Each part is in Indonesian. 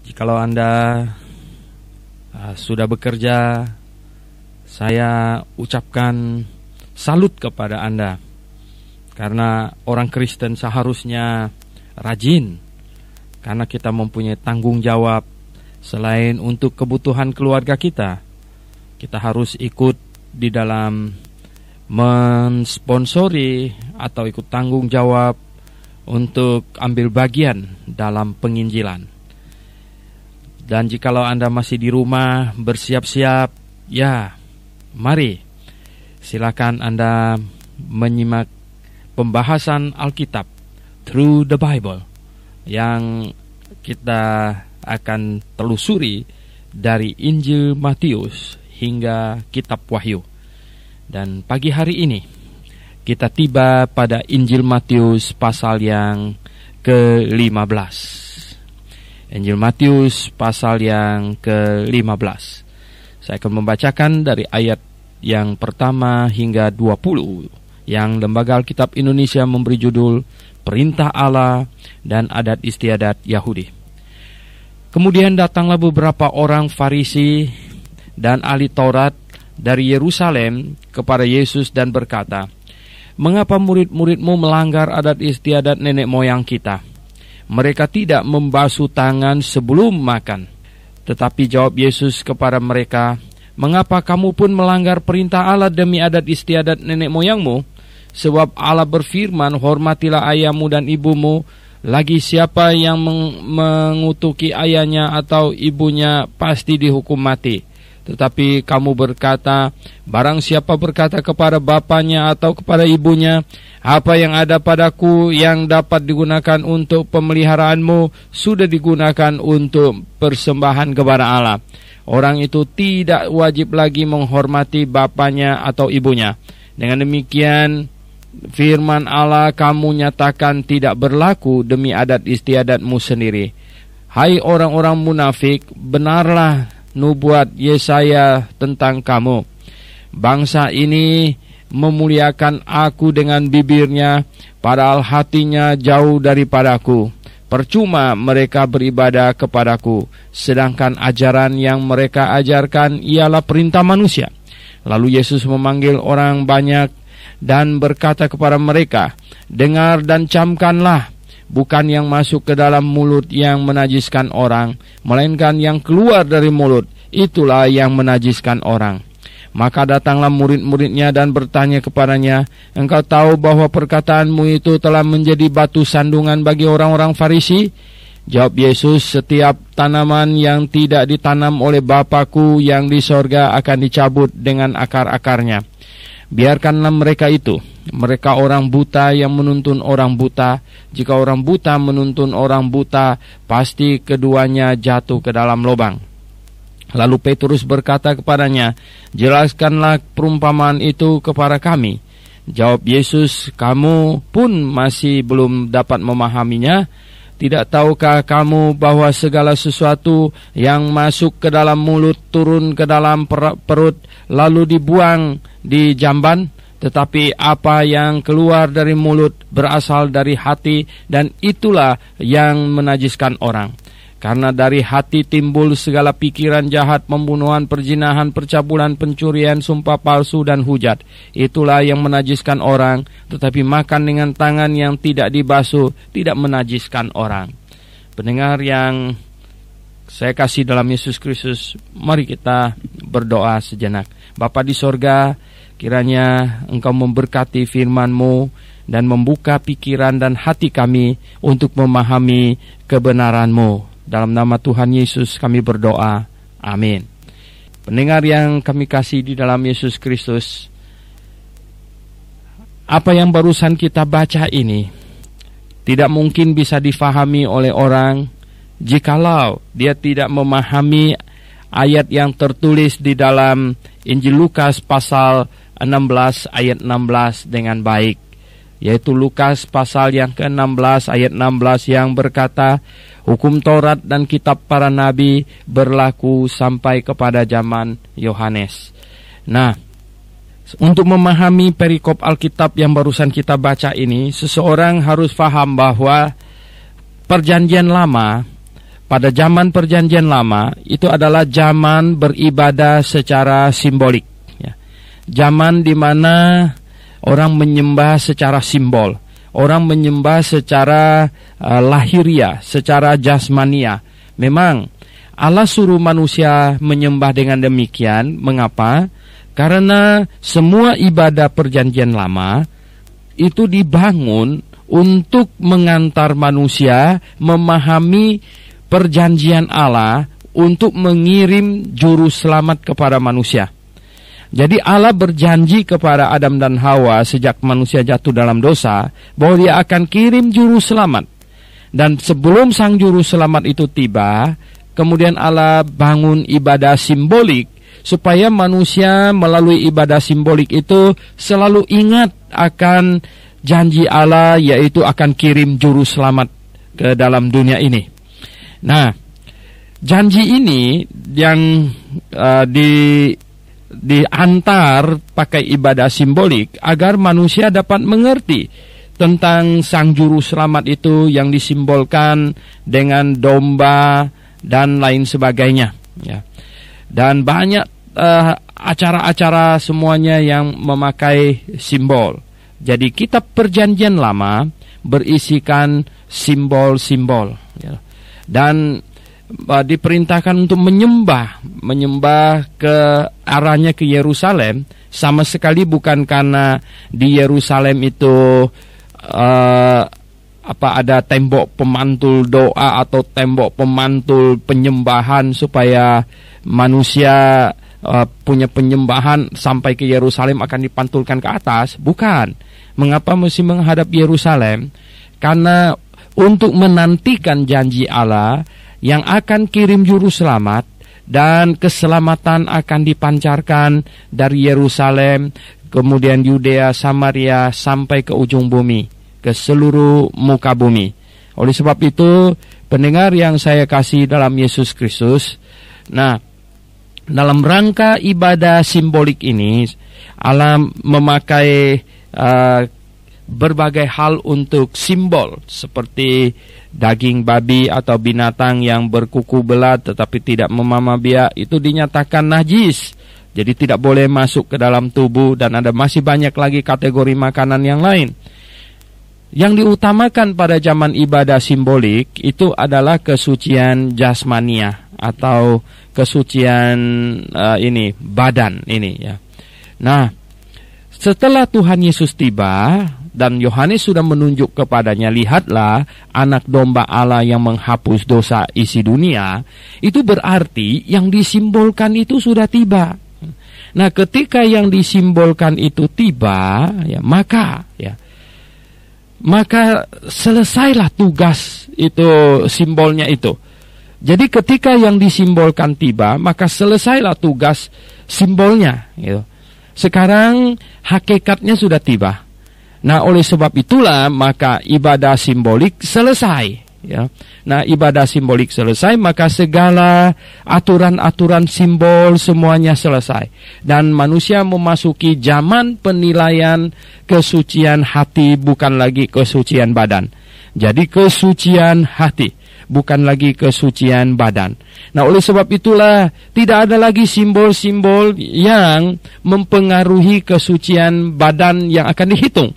Jikalau Anda sudah bekerja, saya ucapkan salut kepada Anda. Karena orang Kristen seharusnya rajin, karena kita mempunyai tanggung jawab. Selain untuk kebutuhan keluarga kita harus ikut di dalam mensponsori atau ikut tanggung jawab untuk ambil bagian dalam penginjilan. Dan jikalau Anda masih di rumah bersiap-siap, ya mari silakan Anda menyimak pembahasan Alkitab Through the Bible yang kita akan telusuri dari Injil Matius hingga Kitab Wahyu. Dan pagi hari ini kita tiba pada Injil Matius pasal yang ke-15. Injil Matius pasal yang ke-15. Saya akan membacakan dari ayat yang pertama hingga 20 yang Lembaga Alkitab Indonesia memberi judul Perintah Allah dan Adat Istiadat Yahudi. Kemudian datanglah beberapa orang Farisi dan ahli Taurat dari Yerusalem kepada Yesus dan berkata, "Mengapa murid-muridmu melanggar adat istiadat nenek moyang kita? Mereka tidak membasuh tangan sebelum makan." Tetapi jawab Yesus kepada mereka, "Mengapa kamu pun melanggar perintah Allah demi adat istiadat nenek moyangmu? Sebab Allah berfirman, hormatilah ayahmu dan ibumu. Lagi siapa yang mengutuki ayahnya atau ibunya pasti dihukum mati. Tetapi kamu berkata, barang siapa berkata kepada bapaknya atau kepada ibunya, apa yang ada padaku yang dapat digunakan untuk pemeliharaanmu sudah digunakan untuk persembahan kepada Allah, orang itu tidak wajib lagi menghormati bapaknya atau ibunya. Dengan demikian firman Allah kamu nyatakan tidak berlaku demi adat istiadatmu sendiri. Hai orang-orang munafik, benarlah nubuat Yesaya tentang kamu. Bangsa ini memuliakan aku dengan bibirnya, padahal hatinya jauh daripadaku. Percuma mereka beribadah kepadaku, sedangkan ajaran yang mereka ajarkan ialah perintah manusia." Lalu Yesus memanggil orang banyak dan berkata kepada mereka, "Dengar dan camkanlah. Bukan yang masuk ke dalam mulut yang menajiskan orang, melainkan yang keluar dari mulut, itulah yang menajiskan orang." Maka datanglah murid-muridnya dan bertanya kepadanya, "Engkau tahu bahwa perkataanmu itu telah menjadi batu sandungan bagi orang-orang Farisi?" Jawab Yesus, "Setiap tanaman yang tidak ditanam oleh Bapa-Ku yang di sorga akan dicabut dengan akar-akarnya. Biarkanlah mereka itu. Mereka orang buta yang menuntun orang buta. Jika orang buta menuntun orang buta, pasti keduanya jatuh ke dalam lubang." Lalu Petrus berkata kepadanya, "Jelaskanlah perumpamaan itu kepada kami." Jawab Yesus, "Kamu pun masih belum dapat memahaminya? Tidak tahukah kamu bahwa segala sesuatu yang masuk ke dalam mulut turun ke dalam perut lalu dibuang di jamban? Tetapi apa yang keluar dari mulut berasal dari hati, dan itulah yang menajiskan orang. Karena dari hati timbul segala pikiran jahat, pembunuhan, perzinahan, percabulan, pencurian, sumpah palsu, dan hujat. Itulah yang menajiskan orang. Tetapi makan dengan tangan yang tidak dibasuh tidak menajiskan orang." Pendengar yang saya kasih dalam Yesus Kristus, mari kita berdoa sejenak. Bapa di sorga, kiranya Engkau memberkati firman-Mu dan membuka pikiran dan hati kami untuk memahami kebenaran-Mu. Dalam nama Tuhan Yesus kami berdoa. Amin. Pendengar yang kami kasih di dalam Yesus Kristus, apa yang barusan kita baca ini tidak mungkin bisa difahami oleh orang jikalau dia tidak memahami ayat yang tertulis di dalam Injil Lukas pasal 16 ayat 16 dengan baik. Yaitu Lukas pasal yang ke-16 ayat 16 yang berkata, "Hukum Taurat dan kitab para nabi berlaku sampai kepada zaman Yohanes." Nah, untuk memahami perikop Alkitab yang barusan kita baca ini, seseorang harus paham bahwa Perjanjian Lama pada zaman Perjanjian Lama itu adalah zaman beribadah secara simbolik, ya. Zaman di mana orang menyembah secara simbol, orang menyembah secara lahiriah, secara jasmania. Memang Allah suruh manusia menyembah dengan demikian. Mengapa? Karena semua ibadah Perjanjian Lama itu dibangun untuk mengantar manusia memahami perjanjian Allah untuk mengirim juru selamat kepada manusia. Jadi Allah berjanji kepada Adam dan Hawa sejak manusia jatuh dalam dosa bahwa dia akan kirim juru selamat. Dan sebelum sang juru selamat itu tiba, kemudian Allah bangun ibadah simbolik supaya manusia melalui ibadah simbolik itu selalu ingat akan janji Allah, yaitu akan kirim juru selamat ke dalam dunia ini. Nah, janji ini yang diantar pakai ibadah simbolik agar manusia dapat mengerti tentang sang juru selamat itu yang disimbolkan dengan domba dan lain sebagainya, ya. Dan banyak acara-acara semuanya yang memakai simbol. Jadi kitab Perjanjian Lama berisikan simbol-simbol, ya. Dan diperintahkan untuk menyembah ke arahnya ke Yerusalem, sama sekali bukan karena di Yerusalem itu ada tembok pemantul doa atau tembok pemantul penyembahan supaya manusia punya penyembahan sampai ke Yerusalem akan dipantulkan ke atas. Bukan. Mengapa mesti menghadap Yerusalem? Karena untuk menantikan janji Allah yang akan kirim juru selamat, dan keselamatan akan dipancarkan dari Yerusalem, kemudian Yudea, Samaria, sampai ke ujung bumi, ke seluruh muka bumi. Oleh sebab itu, pendengar yang saya kasih dalam Yesus Kristus, nah, dalam rangka ibadah simbolik ini, Allah memakai berbagai hal untuk simbol, seperti daging babi atau binatang yang berkuku belat tetapi tidak memamah biak, itu dinyatakan najis, jadi tidak boleh masuk ke dalam tubuh. Dan ada masih banyak lagi kategori makanan yang lain. Yang diutamakan pada zaman ibadah simbolik itu adalah kesucian jasmania atau kesucian badan ini, ya. Nah, setelah Tuhan Yesus tiba dan Yohanes sudah menunjuk kepadanya, lihatlah anak domba Allah yang menghapus dosa isi dunia, itu berarti yang disimbolkan itu sudah tiba. Nah, ketika yang disimbolkan itu tiba, ya, maka selesailah tugas itu, simbolnya itu. Jadi ketika yang disimbolkan tiba, maka selesailah tugas simbolnya, gitu. Sekarang hakikatnya sudah tiba. Nah, oleh sebab itulah maka ibadah simbolik selesai, ya. Nah, ibadah simbolik selesai, maka segala aturan-aturan simbol semuanya selesai. Dan manusia memasuki zaman penilaian kesucian hati, bukan lagi kesucian badan. Jadi kesucian hati, bukan lagi kesucian badan. Nah, oleh sebab itulah tidak ada lagi simbol-simbol yang mempengaruhi kesucian badan yang akan dihitung.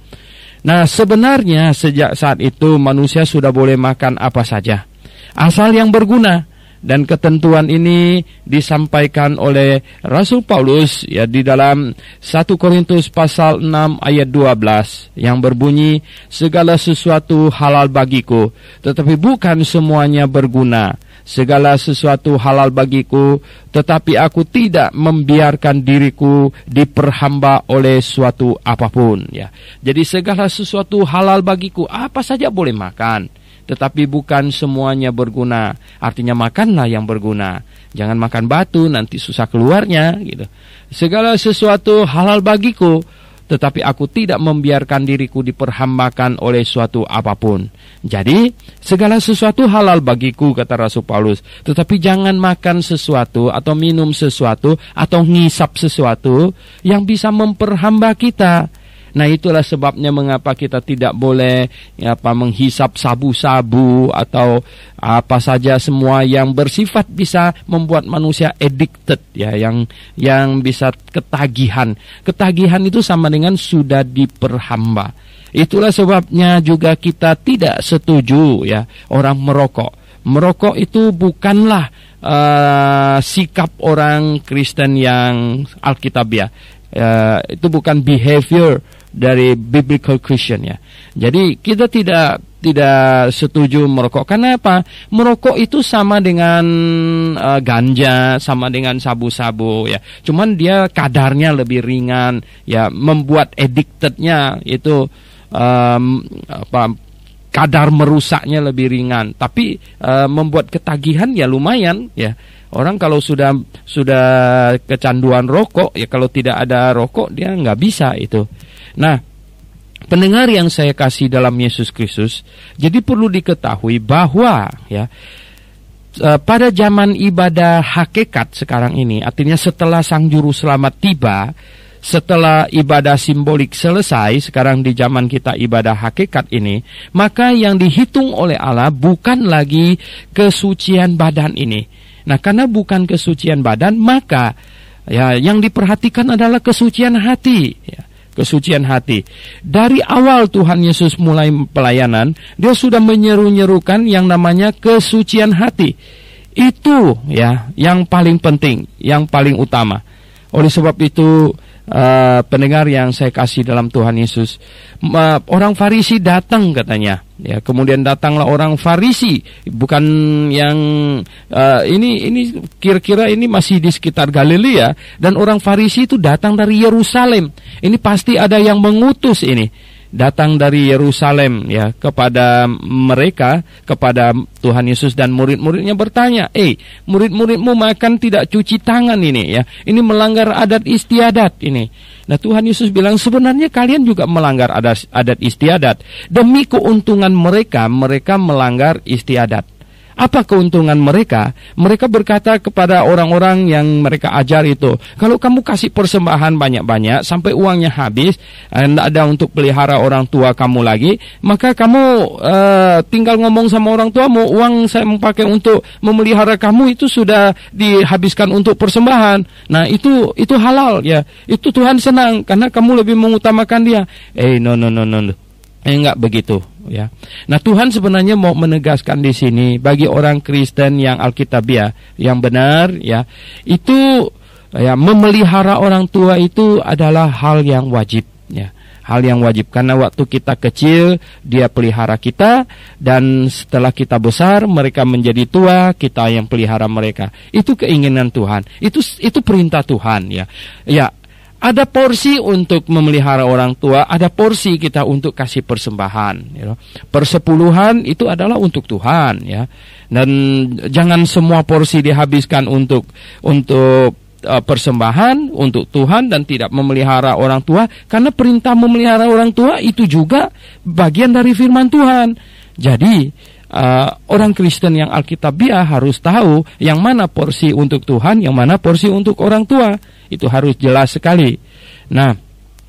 Nah, sebenarnya sejak saat itu manusia sudah boleh makan apa saja, asal yang berguna. Dan ketentuan ini disampaikan oleh Rasul Paulus, ya, di dalam 1 Korintus pasal 6 ayat 12 yang berbunyi, segala sesuatu halal bagiku, tetapi bukan semuanya berguna. Segala sesuatu halal bagiku, tetapi aku tidak membiarkan diriku diperhamba oleh suatu apapun, ya. Jadi segala sesuatu halal bagiku, apa saja boleh makan, tetapi bukan semuanya berguna. Artinya makanlah yang berguna. Jangan makan batu, nanti susah keluarnya, gitu. Segala sesuatu halal bagiku, tetapi aku tidak membiarkan diriku diperhambakan oleh suatu apapun. Jadi, segala sesuatu halal bagiku, kata Rasul Paulus. Tetapi jangan makan sesuatu atau minum sesuatu atau ngisap sesuatu yang bisa memperhamba kita. Nah, itulah sebabnya mengapa kita tidak boleh menghisap sabu-sabu atau apa saja semua yang bersifat bisa membuat manusia addicted, ya, yang bisa ketagihan. Ketagihan itu sama dengan sudah diperhamba. Itulah sebabnya juga kita tidak setuju, ya, orang merokok. Merokok itu bukanlah sikap orang Kristen yang Alkitabiah. Itu bukan behavior dari biblical Christian, ya. Jadi kita tidak setuju merokok. Karena apa? Merokok itu sama dengan ganja, sama dengan sabu-sabu, ya. Cuman dia kadarnya lebih ringan, ya. Membuat addictednya itu kadar merusaknya lebih ringan. Tapi membuat ketagihan ya lumayan, ya. Orang kalau sudah kecanduan rokok, ya kalau tidak ada rokok dia nggak bisa itu. Nah, pendengar yang saya kasih dalam Yesus Kristus, jadi perlu diketahui bahwa, ya, pada zaman ibadah hakikat sekarang ini, artinya setelah Sang Juru Selamat tiba, setelah ibadah simbolik selesai, sekarang di zaman kita ibadah hakikat ini, maka yang dihitung oleh Allah bukan lagi kesucian badan ini. Nah, karena bukan kesucian badan, maka ya yang diperhatikan adalah kesucian hati, ya. Kesucian hati. Dari awal Tuhan Yesus mulai pelayanan, dia sudah menyeru-nyerukan yang namanya kesucian hati. Itu, ya, yang paling penting, yang paling utama. Oleh sebab itu, pendengar yang saya kasih dalam Tuhan Yesus, orang Farisi datang katanya, ya, kemudian datanglah orang Farisi, bukan yang ini kira-kira ini masih di sekitar Galilea, dan orang Farisi itu datang dari Yerusalem. Ini pasti ada yang mengutus ini. Datang dari Yerusalem, ya, kepada mereka, kepada Tuhan Yesus, dan murid-muridnya bertanya, murid-muridmu makan tidak cuci tangan ini, ya, ini melanggar adat istiadat ini. Nah, Tuhan Yesus bilang sebenarnya kalian juga melanggar adat istiadat. Demi keuntungan mereka melanggar istiadat. Apa keuntungan mereka? Mereka berkata kepada orang-orang yang mereka ajar itu, kalau kamu kasih persembahan banyak-banyak sampai uangnya habis, tidak ada untuk pelihara orang tua kamu lagi, maka kamu tinggal ngomong sama orang tuamu, uang saya memakai untuk memelihara kamu itu sudah dihabiskan untuk persembahan. Nah, itu halal, ya. Itu Tuhan senang karena kamu lebih mengutamakan dia. No. Enggak begitu, ya. Nah, Tuhan sebenarnya mau menegaskan di sini bagi orang Kristen yang Alkitabiah, yang benar, ya, itu, ya, memelihara orang tua itu adalah hal yang wajib, ya. Hal yang wajib karena waktu kita kecil dia pelihara kita, dan setelah kita besar mereka menjadi tua, kita yang pelihara mereka. Itu keinginan Tuhan. Itu perintah Tuhan, ya. Ya. Ada porsi untuk memelihara orang tua, ada porsi kita untuk kasih persembahan, ya. Persepuluhan itu adalah untuk Tuhan, ya. Dan jangan semua porsi dihabiskan untuk persembahan untuk Tuhan dan tidak memelihara orang tua, karena perintah memelihara orang tua itu juga bagian dari firman Tuhan. Jadi orang Kristen yang Alkitabiah harus tahu yang mana porsi untuk Tuhan, yang mana porsi untuk orang tua. Itu harus jelas sekali. Nah,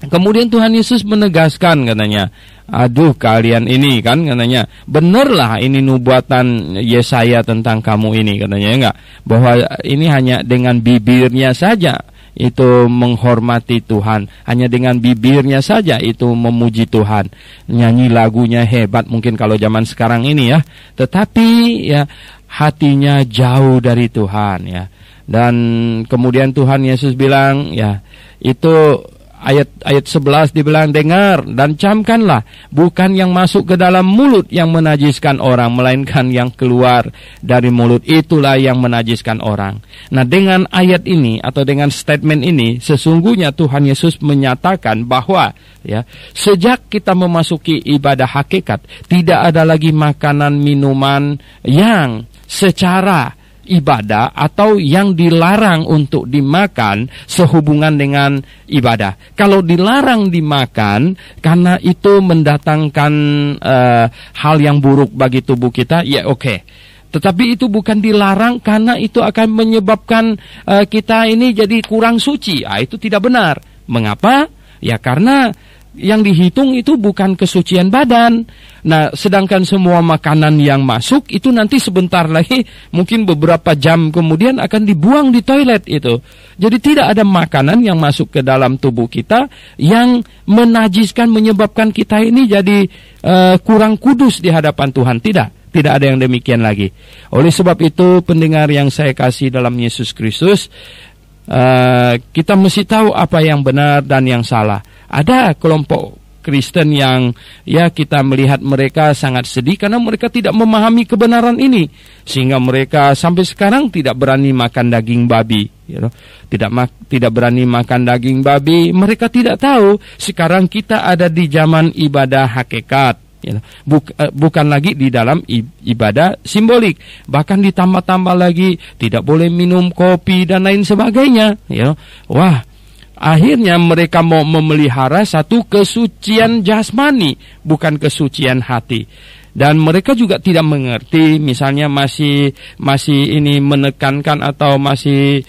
kemudian Tuhan Yesus menegaskan katanya, aduh kalian ini kan katanya, benarlah ini nubuatan Yesaya tentang kamu ini katanya, enggak, bahwa ini hanya dengan bibirnya saja itu menghormati Tuhan, hanya dengan bibirnya saja itu memuji Tuhan, nyanyi lagunya hebat mungkin kalau zaman sekarang ini, ya, tetapi ya hatinya jauh dari Tuhan, ya. Dan kemudian Tuhan Yesus bilang, ya, itu ayat 11 dibilang, dengar dan camkanlah, bukan yang masuk ke dalam mulut yang menajiskan orang, melainkan yang keluar dari mulut, itulah yang menajiskan orang. Nah, dengan ayat ini atau dengan statement ini, sesungguhnya Tuhan Yesus menyatakan bahwa, ya, sejak kita memasuki ibadah hakikat, tidak ada lagi makanan minuman yang secara ibadah atau yang dilarang untuk dimakan sehubungan dengan ibadah. Kalau dilarang dimakan karena itu mendatangkan hal yang buruk bagi tubuh kita, ya oke. Tetapi itu bukan dilarang karena itu akan menyebabkan kita ini jadi kurang suci. Itu tidak benar. Mengapa? Ya karena yang dihitung itu bukan kesucian badan. Nah, sedangkan semua makanan yang masuk itu nanti sebentar lagi, mungkin beberapa jam kemudian akan dibuang di toilet itu. Jadi tidak ada makanan yang masuk ke dalam tubuh kita yang menajiskan, menyebabkan kita ini jadi kurang kudus di hadapan Tuhan. Tidak ada yang demikian lagi. Oleh sebab itu, pendengar yang saya kasih dalam Yesus Kristus, kita mesti tahu apa yang benar dan yang salah. Ada kelompok Kristen yang kita melihat mereka sangat sedih karena mereka tidak memahami kebenaran ini, sehingga mereka sampai sekarang tidak berani makan daging babi. Tidak berani makan daging babi. Mereka tidak tahu sekarang kita ada di zaman ibadah hakikat. Bukan lagi di dalam ibadah simbolik. Bahkan ditambah-tambah lagi tidak boleh minum kopi dan lain sebagainya. Wah, akhirnya mereka mau memelihara satu kesucian jasmani, bukan kesucian hati. Dan mereka juga tidak mengerti, misalnya masih ini menekankan atau masih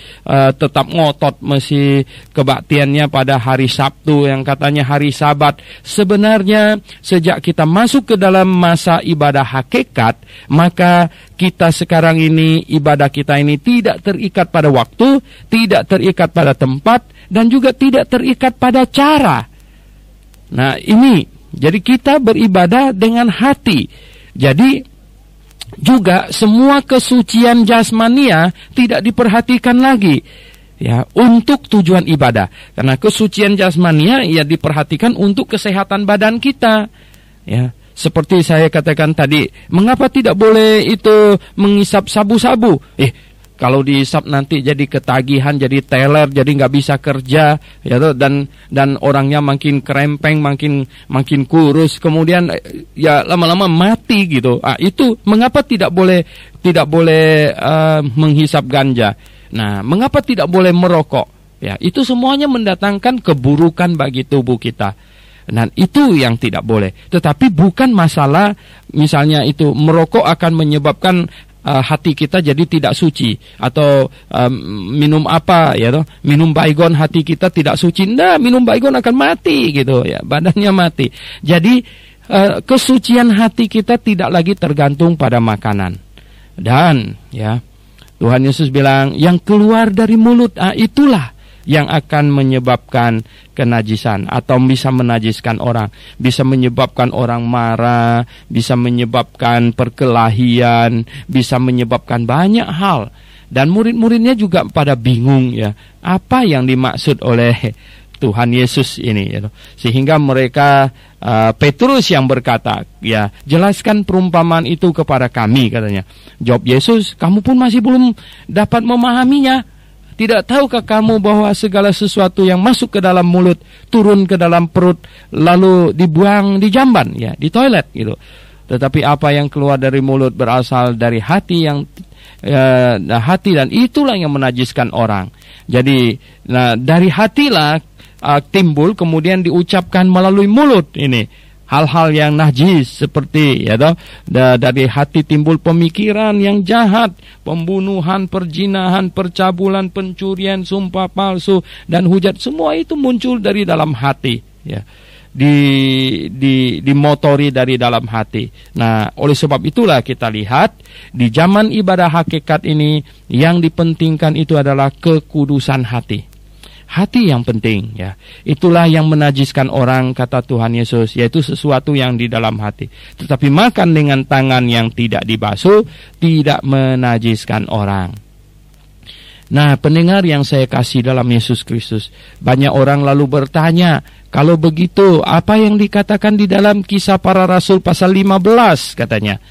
tetap ngotot masih kebaktiannya pada hari Sabtu yang katanya hari Sabat. Sebenarnya sejak kita masuk ke dalam masa ibadah hakikat, maka kita sekarang ini, ibadah kita ini tidak terikat pada waktu, tidak terikat pada tempat, dan juga tidak terikat pada cara. Nah, ini jadi kita beribadah dengan hati. Jadi juga semua kesucian jasmania tidak diperhatikan lagi untuk tujuan ibadah. Karena kesucian jasmania diperhatikan untuk kesehatan badan kita. Seperti saya katakan tadi, mengapa tidak boleh itu mengisap sabu-sabu? Kalau dihisap nanti jadi ketagihan, jadi teler, jadi nggak bisa kerja, dan orangnya makin kerempeng, makin kurus, kemudian lama-lama mati gitu. Itu mengapa tidak boleh menghisap ganja? Nah, mengapa tidak boleh merokok? Itu semuanya mendatangkan keburukan bagi tubuh kita. Dan itu yang tidak boleh. Tetapi bukan masalah misalnya itu merokok akan menyebabkan hati kita jadi tidak suci, atau minum minum baygon hati kita tidak suci. Nah, minum baygon akan mati gitu badannya mati. Jadi kesucian hati kita tidak lagi tergantung pada makanan. Dan Tuhan Yesus bilang yang keluar dari mulut itulah yang akan menyebabkan kenajisan atau bisa menajiskan orang, bisa menyebabkan orang marah, bisa menyebabkan perkelahian, bisa menyebabkan banyak hal. Dan murid-muridnya juga pada bingung apa yang dimaksud oleh Tuhan Yesus ini sehingga mereka Petrus yang berkata, jelaskan perumpamaan itu kepada kami, katanya. Jawab Yesus, kamu pun masih belum dapat memahaminya. Tidak tahukah kamu bahwa segala sesuatu yang masuk ke dalam mulut turun ke dalam perut lalu dibuang di jamban, di toilet gitu. Tetapi apa yang keluar dari mulut berasal dari hati hati, dan itulah yang menajiskan orang. Jadi dari hatilah timbul kemudian diucapkan melalui mulut ini hal-hal yang najis, seperti dari hati timbul pemikiran yang jahat, pembunuhan, perjinahan, percabulan, pencurian, sumpah palsu, dan hujat. Semua itu muncul dari dalam hati, dimotori dari dalam hati. Nah, oleh sebab itulah kita lihat di zaman ibadah hakikat ini yang dipentingkan itu adalah kekudusan hati. Hati yang penting, itulah yang menajiskan orang, kata Tuhan Yesus, yaitu sesuatu yang di dalam hati. Tetapi makan dengan tangan yang tidak dibasuh tidak menajiskan orang. Nah, pendengar yang saya kasih dalam Yesus Kristus, banyak orang lalu bertanya, kalau begitu apa yang dikatakan di dalam Kisah Para Rasul pasal 15, katanya.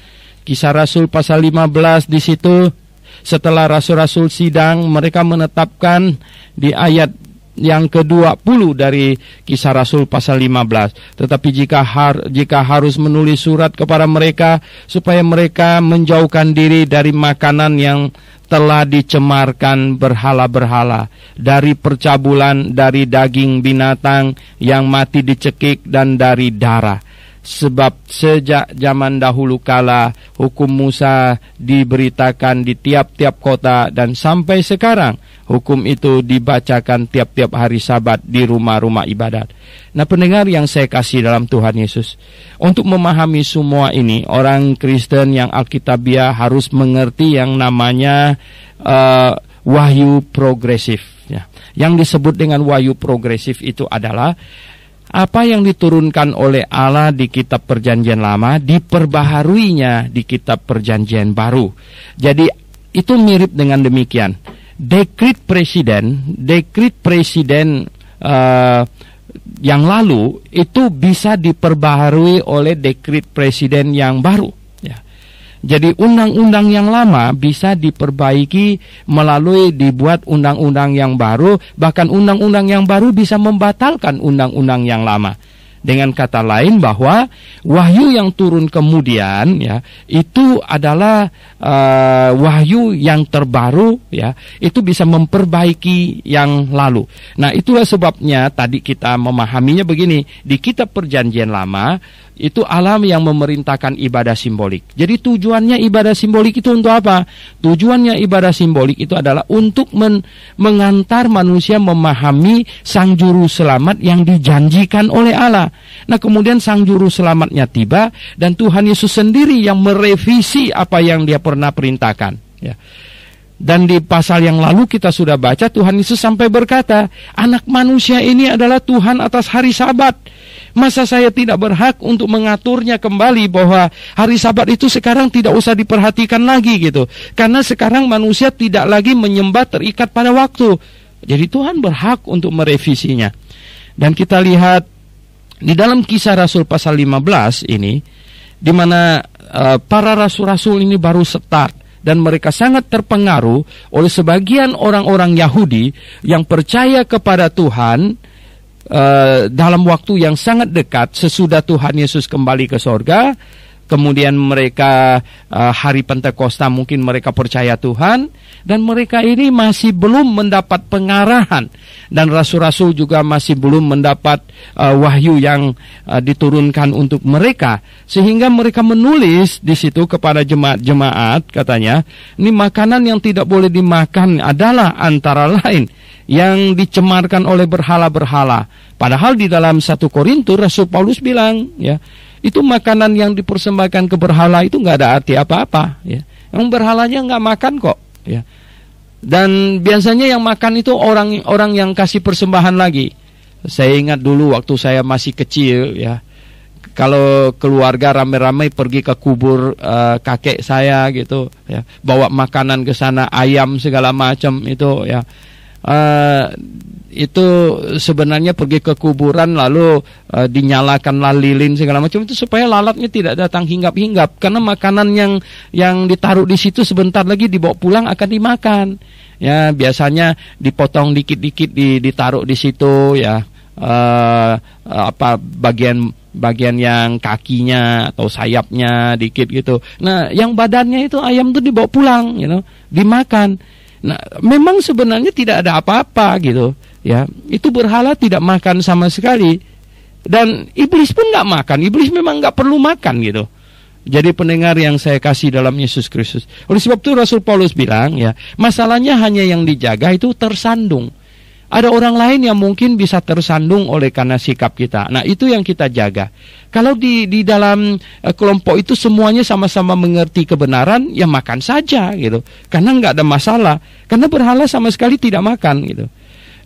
Kisah Rasul pasal 15 di situ, setelah rasul-rasul sidang, mereka menetapkan di ayat yang ke-20 dari Kisah Rasul pasal 15. Tetapi jika harus menulis surat kepada mereka supaya mereka menjauhkan diri dari makanan yang telah dicemarkan berhala-berhala, dari percabulan, dari daging binatang yang mati dicekik, dan dari darah. Sebab sejak zaman dahulu kala hukum Musa diberitakan di tiap-tiap kota, dan sampai sekarang hukum itu dibacakan tiap-tiap hari Sabat di rumah-rumah ibadat. Nah, pendengar yang saya kasih dalam Tuhan Yesus, untuk memahami semua ini, orang Kristen yang Alkitabiah harus mengerti yang namanya wahyu progresif. Ya. Yang disebut dengan wahyu progresif itu adalah apa yang diturunkan oleh Allah di kitab Perjanjian Lama diperbaharuinya di kitab Perjanjian Baru. Jadi itu mirip dengan demikian. Dekret presiden yang lalu itu bisa diperbaharui oleh dekret presiden yang baru. Ya. Jadi undang-undang yang lama bisa diperbaiki melalui dibuat undang-undang yang baru, bahkan undang-undang yang baru bisa membatalkan undang-undang yang lama. Dengan kata lain bahwa wahyu yang turun kemudian ya itu adalah wahyu yang terbaru ya, itu bisa memperbaiki yang lalu. Nah, itulah sebabnya tadi kita memahaminya begini, di kitab Perjanjian Lama itu Allah yang memerintahkan ibadah simbolik. Jadi tujuannya ibadah simbolik itu untuk apa? Tujuannya ibadah simbolik itu adalah untuk mengantar manusia memahami Sang Juru Selamat yang dijanjikan oleh Allah. Nah, kemudian Sang Juru Selamatnya tiba dan Tuhan Yesus sendiri yang merevisi apa yang Dia pernah perintahkan. Ya. Dan di pasal yang lalu kita sudah baca Tuhan Yesus sampai berkata, anak manusia ini adalah Tuhan atas hari Sabat. Masa saya tidak berhak untuk mengaturnya kembali bahwa hari Sabat itu sekarang tidak usah diperhatikan lagi gitu. Karena sekarang manusia tidak lagi menyembah terikat pada waktu. Jadi Tuhan berhak untuk merevisinya. Dan kita lihat di dalam Kisah Rasul pasal 15 ini, di mana para rasul-rasul ini baru start. Dan mereka sangat terpengaruh oleh sebagian orang-orang Yahudi yang percaya kepada Tuhan dalam waktu yang sangat dekat sesudah Tuhan Yesus kembali ke sorga. Kemudian mereka hari Pentakosta mungkin mereka percaya Tuhan, dan mereka ini masih belum mendapat pengarahan, dan rasul-rasul juga masih belum mendapat wahyu yang diturunkan untuk mereka, sehingga mereka menulis di situ kepada jemaat-jemaat, katanya, ini makanan yang tidak boleh dimakan adalah antara lain yang dicemarkan oleh berhala-berhala. Padahal di dalam 1 Korintus Rasul Paulus bilang, ya, itu makanan yang dipersembahkan ke berhala itu nggak ada arti apa-apa, ya. Yang berhalanya nggak makan kok, ya. Dan biasanya yang makan itu orang yang kasih persembahan lagi. Saya ingat dulu waktu saya masih kecil, ya, kalau keluarga ramai-ramai pergi ke kubur kakek saya gitu, ya, bawa makanan ke sana, ayam segala macam itu, ya. Itu sebenarnya pergi ke kuburan lalu dinyalakanlah lilin segala macam itu supaya lalatnya tidak datang hinggap-hinggap, karena makanan yang ditaruh di situ sebentar lagi dibawa pulang akan dimakan. Ya, biasanya dipotong dikit-dikit ditaruh di situ, ya, bagian yang kakinya atau sayapnya dikit gitu. Nah, yang badannya itu ayam itu dibawa pulang, dimakan. Nah, memang sebenarnya tidak ada apa-apa gitu, ya. Itu berhala tidak makan sama sekali, dan iblis pun nggak makan. Iblis memang nggak perlu makan gitu. Jadi pendengar yang saya kasih dalam Yesus Kristus, oleh sebab itu Rasul Paulus bilang, ya, masalahnya hanya yang dijaga itu tersandung. Ada orang lain yang mungkin bisa tersandung oleh karena sikap kita. Nah, itu yang kita jaga. Kalau di dalam kelompok itu semuanya sama-sama mengerti kebenaran, ya makan saja gitu. Karena nggak ada masalah. Karena berhala sama sekali tidak makan gitu.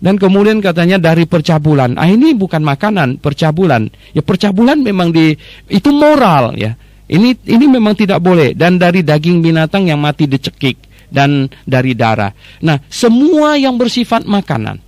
Dan kemudian katanya dari percabulan. Ini bukan makanan, percabulan. Ya, percabulan memang itu moral, ya. Ini memang tidak boleh. Dan dari daging binatang yang mati dicekik, dan dari darah. Nah, semua yang bersifat makanan,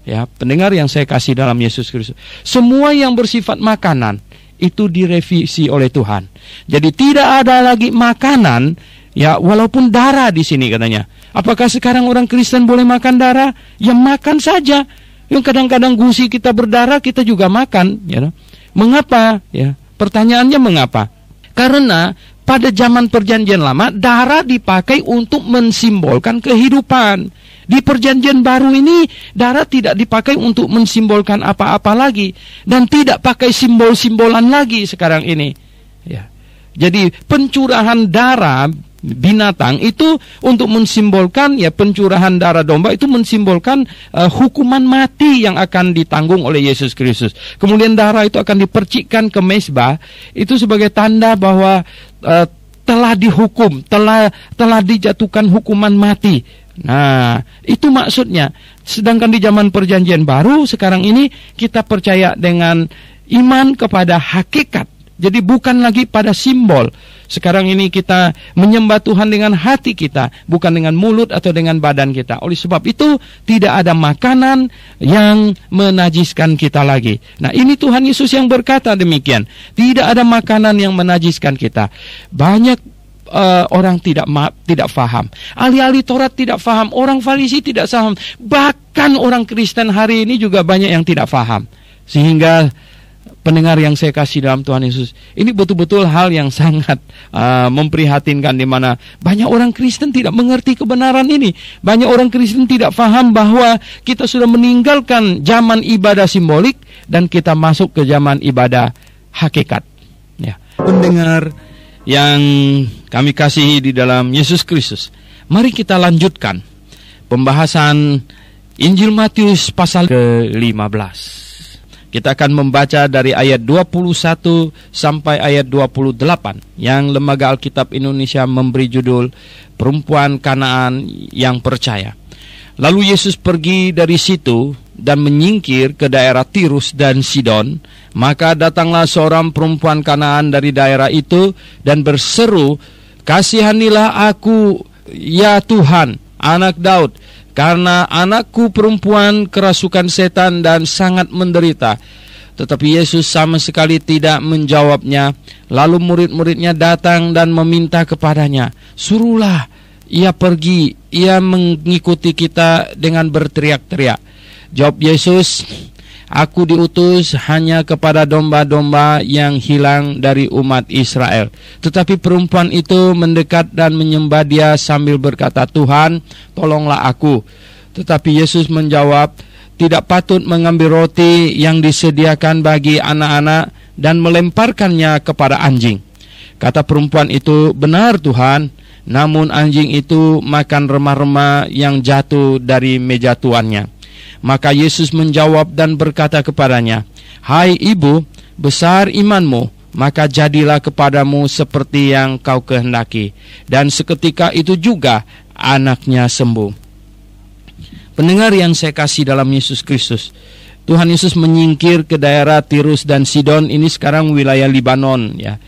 ya, pendengar yang saya kasih dalam Yesus Kristus, semua yang bersifat makanan itu direvisi oleh Tuhan. Jadi tidak ada lagi makanan, ya, walaupun darah di sini katanya. Apakah sekarang orang Kristen boleh makan darah? Ya, makan saja. Yang kadang-kadang gusi kita berdarah, kita juga makan, ya. Mengapa? Ya, pertanyaannya mengapa? Karena pada zaman perjanjian lama, darah dipakai untuk mensimbolkan kehidupan. Di perjanjian baru ini, darah tidak dipakai untuk mensimbolkan apa-apa lagi. Dan tidak pakai simbol-simbolan lagi sekarang ini. Ya. Jadi pencurahan darah binatang itu untuk mensimbolkan, ya, pencurahan darah domba itu mensimbolkan hukuman mati yang akan ditanggung oleh Yesus Kristus. Kemudian darah itu akan dipercikkan ke mezbah, itu sebagai tanda bahwa telah dihukum, telah dijatuhkan hukuman mati. Nah, itu maksudnya. Sedangkan di zaman perjanjian baru sekarang ini kita percaya dengan iman kepada hakikat. Jadi bukan lagi pada simbol. Sekarang ini kita menyembah Tuhan dengan hati kita, bukan dengan mulut atau dengan badan kita. Oleh sebab itu, tidak ada makanan yang menajiskan kita lagi. Nah, ini Tuhan Yesus yang berkata demikian. Tidak ada makanan yang menajiskan kita. Banyak orang tidak faham. Ahli-ahli Taurat tidak faham. Orang Farisi tidak faham. Bahkan orang Kristen hari ini juga banyak yang tidak faham. Sehingga pendengar yang saya kasih dalam Tuhan Yesus, ini betul-betul hal yang sangat memprihatinkan, di mana banyak orang Kristen tidak mengerti kebenaran ini. Banyak orang Kristen tidak paham bahwa kita sudah meninggalkan zaman ibadah simbolik dan kita masuk ke zaman ibadah hakikat. Ya. Pendengar yang kami kasihi di dalam Yesus Kristus, mari kita lanjutkan pembahasan Injil Matius pasal ke-15. Kita akan membaca dari ayat 21 sampai ayat 28 yang Lembaga Alkitab Indonesia memberi judul Perempuan Kanaan yang Percaya. Lalu Yesus pergi dari situ dan menyingkir ke daerah Tirus dan Sidon. Maka datanglah seorang perempuan Kanaan dari daerah itu dan berseru, "Kasihanilah aku, ya Tuhan, anak Daud, karena anakku perempuan kerasukan setan dan sangat menderita." Tetapi Yesus sama sekali tidak menjawabnya. Lalu murid-muridnya datang dan meminta kepadanya, "Suruhlah ia pergi, ia mengikuti kita," dengan berteriak-teriak. Jawab Yesus, "Aku diutus hanya kepada domba-domba yang hilang dari umat Israel." Tetapi perempuan itu mendekat dan menyembah Dia sambil berkata, "Tuhan, tolonglah aku." Tetapi Yesus menjawab, "Tidak patut mengambil roti yang disediakan bagi anak-anak dan melemparkannya kepada anjing." Kata perempuan itu, "Benar Tuhan, namun anjing itu makan remah-remah yang jatuh dari meja tuannya." Maka Yesus menjawab dan berkata kepadanya, "Hai ibu, besar imanmu, maka jadilah kepadamu seperti yang kau kehendaki." Dan seketika itu juga anaknya sembuh. Pendengar yang saya kasih dalam Yesus Kristus, Tuhan Yesus menyingkir ke daerah Tirus dan Sidon. Ini sekarang wilayah Libanon, ya.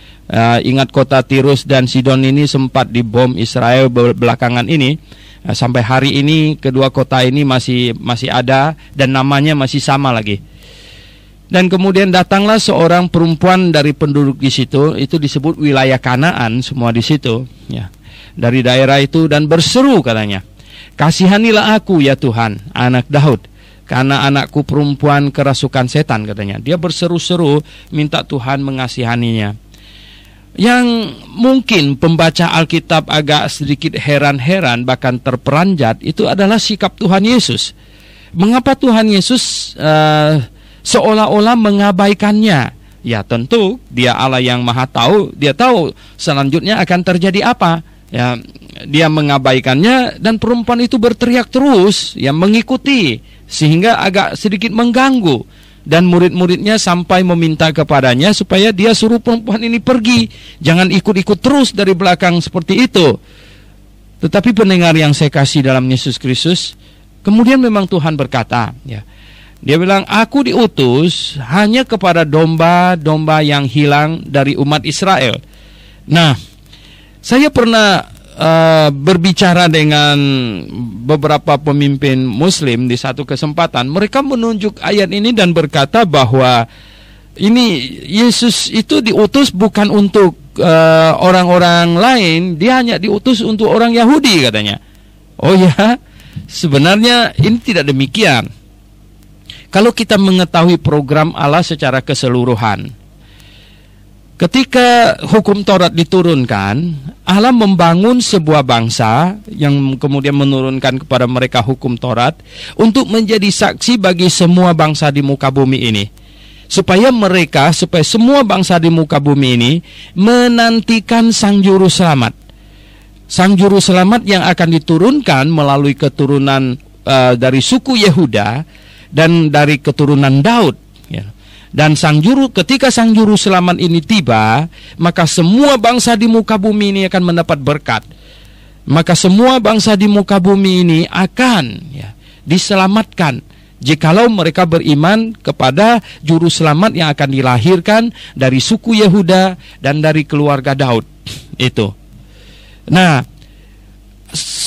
Ingat kota Tirus dan Sidon ini sempat dibom Israel belakangan ini. Sampai hari ini kedua kota ini masih ada dan namanya masih sama lagi. Dan kemudian datanglah seorang perempuan dari penduduk di situ, itu disebut wilayah Kanaan semua di situ, ya. Dari daerah itu dan berseru katanya, "Kasihanilah aku ya Tuhan, anak Daud, karena anakku perempuan kerasukan setan," katanya. Dia berseru-seru minta Tuhan mengasihaninya. Yang mungkin pembaca Alkitab agak sedikit heran-heran, bahkan terperanjat, itu adalah sikap Tuhan Yesus. Mengapa Tuhan Yesus seolah-olah mengabaikannya? Ya tentu, Dia Allah yang Maha Tahu, Dia tahu selanjutnya akan terjadi apa. Ya, Dia mengabaikannya dan perempuan itu berteriak terus, ya, mengikuti, sehingga agak sedikit mengganggu. Dan murid-muridnya sampai meminta kepadanya supaya dia suruh perempuan ini pergi, jangan ikut-ikut terus dari belakang seperti itu. Tetapi pendengar yang saya kasih dalam Yesus Kristus, kemudian memang Tuhan berkata, ya, Dia bilang, "Aku diutus hanya kepada domba-domba yang hilang dari umat Israel." Nah, saya pernah berbicara dengan beberapa pemimpin Muslim di satu kesempatan. Mereka menunjuk ayat ini dan berkata bahwa ini Yesus itu diutus bukan untuk orang-orang lain, Dia hanya diutus untuk orang Yahudi katanya. Oh ya, sebenarnya ini tidak demikian. Kalau kita mengetahui program Allah secara keseluruhan, Ketika hukum Taurat diturunkan, Allah membangun sebuah bangsa yang kemudian menurunkan kepada mereka hukum Taurat untuk menjadi saksi bagi semua bangsa di muka bumi ini. Supaya semua bangsa di muka bumi ini menantikan Sang Juru Selamat. Sang Juru Selamat yang akan diturunkan melalui keturunan dari suku Yehuda dan dari keturunan Daud. Ya. Dan ketika Sang Juru Selamat ini tiba, maka semua bangsa di muka bumi ini akan mendapat berkat. Maka semua bangsa di muka bumi ini akan diselamatkan jikalau mereka beriman kepada Juru Selamat yang akan dilahirkan dari suku Yehuda dan dari keluarga Daud. Itu. Nah,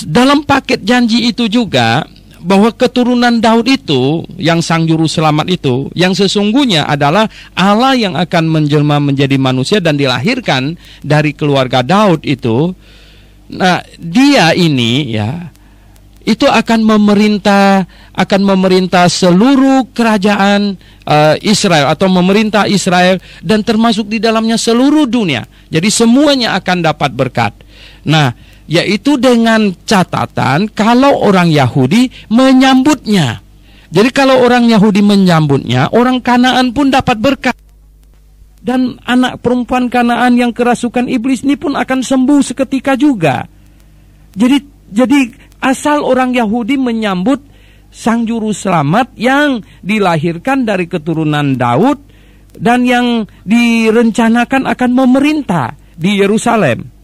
dalam paket janji itu juga bahwa keturunan Daud itu, yang Sang Juru Selamat itu, yang sesungguhnya adalah Allah yang akan menjelma menjadi manusia dan dilahirkan dari keluarga Daud itu. Nah, dia ini itu akan memerintah seluruh kerajaan Israel, atau memerintah Israel, dan termasuk di dalamnya seluruh dunia. Jadi semuanya akan dapat berkat. Nah, yaitu dengan catatan kalau orang Yahudi menyambutnya. Jadi kalau orang Yahudi menyambutnya, orang Kanaan pun dapat berkat. Dan anak perempuan Kanaan yang kerasukan iblis ini pun akan sembuh seketika juga. Jadi asal orang Yahudi menyambut Sang Juru Selamat yang dilahirkan dari keturunan Daud dan yang direncanakan akan memerintah di Yerusalem.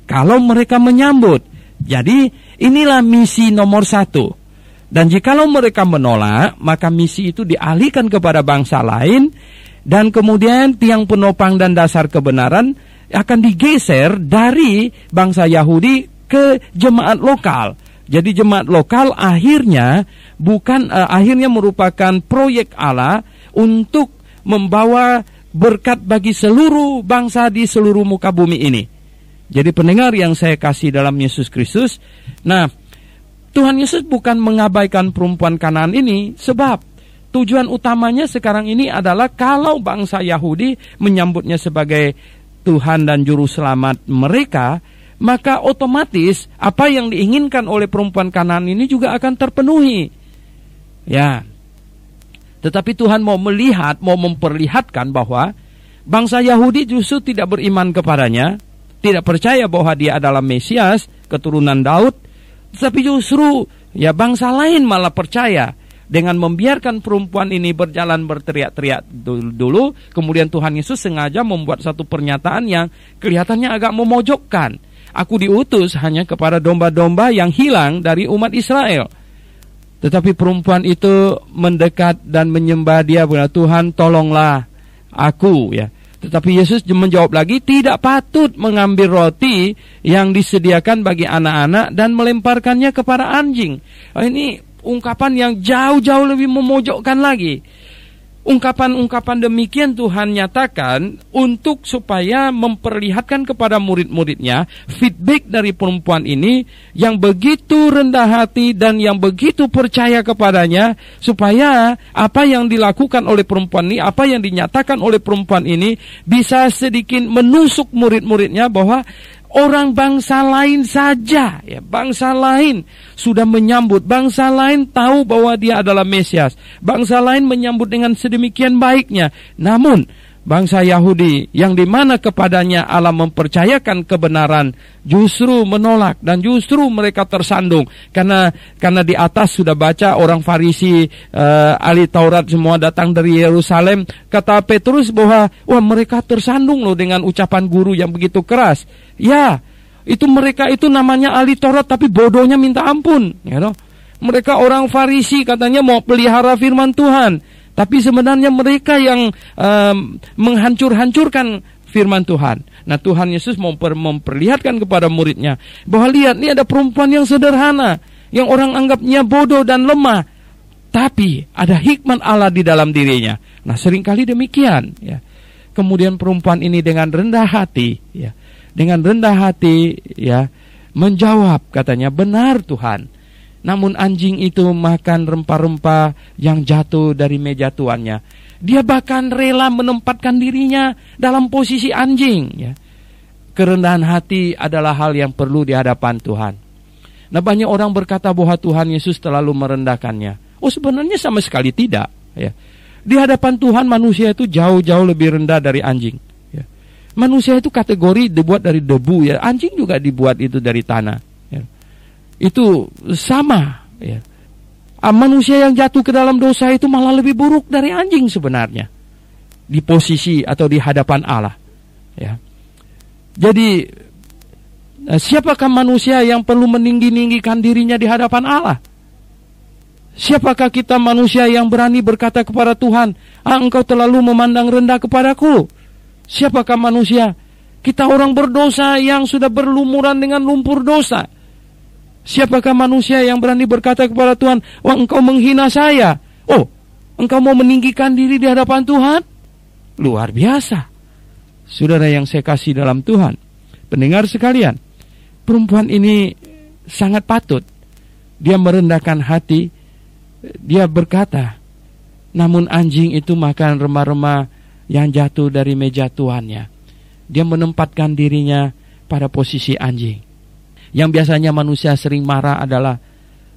Kalau mereka menyambut. Jadi inilah misi nomor 1. Dan jikalau mereka menolak, maka misi itu dialihkan kepada bangsa lain. Dan kemudian tiang penopang dan dasar kebenaran akan digeser dari bangsa Yahudi ke jemaat lokal. Jadi jemaat lokal akhirnya merupakan proyek Allah untuk membawa berkat bagi seluruh bangsa di seluruh muka bumi ini. Jadi pendengar yang saya kasih dalam Yesus Kristus, nah, Tuhan Yesus bukan mengabaikan perempuan Kanaan ini, sebab tujuan utamanya sekarang ini adalah kalau bangsa Yahudi menyambutnya sebagai Tuhan dan Juru Selamat mereka, maka otomatis apa yang diinginkan oleh perempuan Kanaan ini juga akan terpenuhi. Ya. Tetapi Tuhan mau memperlihatkan bahwa bangsa Yahudi justru tidak beriman kepadanya, tidak percaya bahwa dia adalah Mesias, keturunan Daud, tapi justru bangsa lain malah percaya dengan membiarkan perempuan ini berjalan berteriak-teriak dulu. Kemudian Tuhan Yesus sengaja membuat satu pernyataan yang kelihatannya agak memojokkan. Aku diutus hanya kepada domba-domba yang hilang dari umat Israel. Tetapi perempuan itu mendekat dan menyembah dia, Tuhan tolonglah aku, Tetapi Yesus menjawab lagi, tidak patut mengambil roti yang disediakan bagi anak-anak dan melemparkannya kepada anjing. Ini ungkapan yang jauh-jauh lebih memojokkan lagi. Ungkapan-ungkapan demikian Tuhan nyatakan untuk supaya memperlihatkan kepada murid-muridnya feedback dari perempuan ini yang begitu rendah hati dan yang begitu percaya kepadanya, supaya apa yang dilakukan oleh perempuan ini, apa yang dinyatakan oleh perempuan ini bisa sedikit menusuk murid-muridnya bahwa orang bangsa lain saja, bangsa lain sudah menyambut, bangsa lain tahu bahwa dia adalah Mesias, bangsa lain menyambut dengan sedemikian baiknya. Namun bangsa Yahudi yang dimana kepadanya Allah mempercayakan kebenaran justru menolak, dan justru mereka tersandung karena di atas sudah baca orang Farisi, ahli Taurat semua datang dari Yerusalem. Kata Petrus bahwa mereka tersandung loh dengan ucapan guru yang begitu keras. Ya, itu mereka itu namanya ahli Taurat tapi bodohnya minta ampun, Mereka orang Farisi katanya mau pelihara firman Tuhan, tapi sebenarnya mereka yang menghancur-hancurkan firman Tuhan. Nah, Tuhan Yesus mau memperlihatkan kepada muridnya bahwa lihat, ini ada perempuan yang sederhana, yang orang anggapnya bodoh dan lemah, tapi ada hikmat Allah di dalam dirinya. Nah, seringkali demikian, Kemudian perempuan ini dengan rendah hati, menjawab, katanya, benar Tuhan. Namun anjing itu makan rempah-rempah yang jatuh dari meja tuannya. Dia bahkan rela menempatkan dirinya dalam posisi anjing. Ya. Kerendahan hati adalah hal yang perlu di hadapan Tuhan. Nah, banyak orang berkata bahwa Tuhan Yesus terlalu merendahkannya. Oh, sebenarnya sama sekali tidak. Ya. Di hadapan Tuhan manusia itu jauh-jauh lebih rendah dari anjing. Ya. Manusia itu kategori dibuat dari debu. Ya. Anjing juga dibuat itu dari tanah. Ya. Itu sama. Ya. Manusia yang jatuh ke dalam dosa itu malah lebih buruk dari anjing sebenarnya. Di posisi atau di hadapan Allah. Ya. Jadi, siapakah manusia yang perlu meninggi-ninggikan dirinya di hadapan Allah? Siapakah kita manusia yang berani berkata kepada Tuhan, Engkau terlalu memandang rendah kepadaku? Siapakah manusia? Kita orang berdosa yang sudah berlumuran dengan lumpur dosa. Siapakah manusia yang berani berkata kepada Tuhan, Engkau menghina saya? Oh, engkau mau meninggikan diri di hadapan Tuhan? Luar biasa. Saudara yang saya kasih dalam Tuhan, pendengar sekalian, perempuan ini sangat patut. Dia merendahkan hati. Dia berkata, namun anjing itu makan remah-remah yang jatuh dari meja tuannya. Dia menempatkan dirinya pada posisi anjing. Yang biasanya manusia sering marah adalah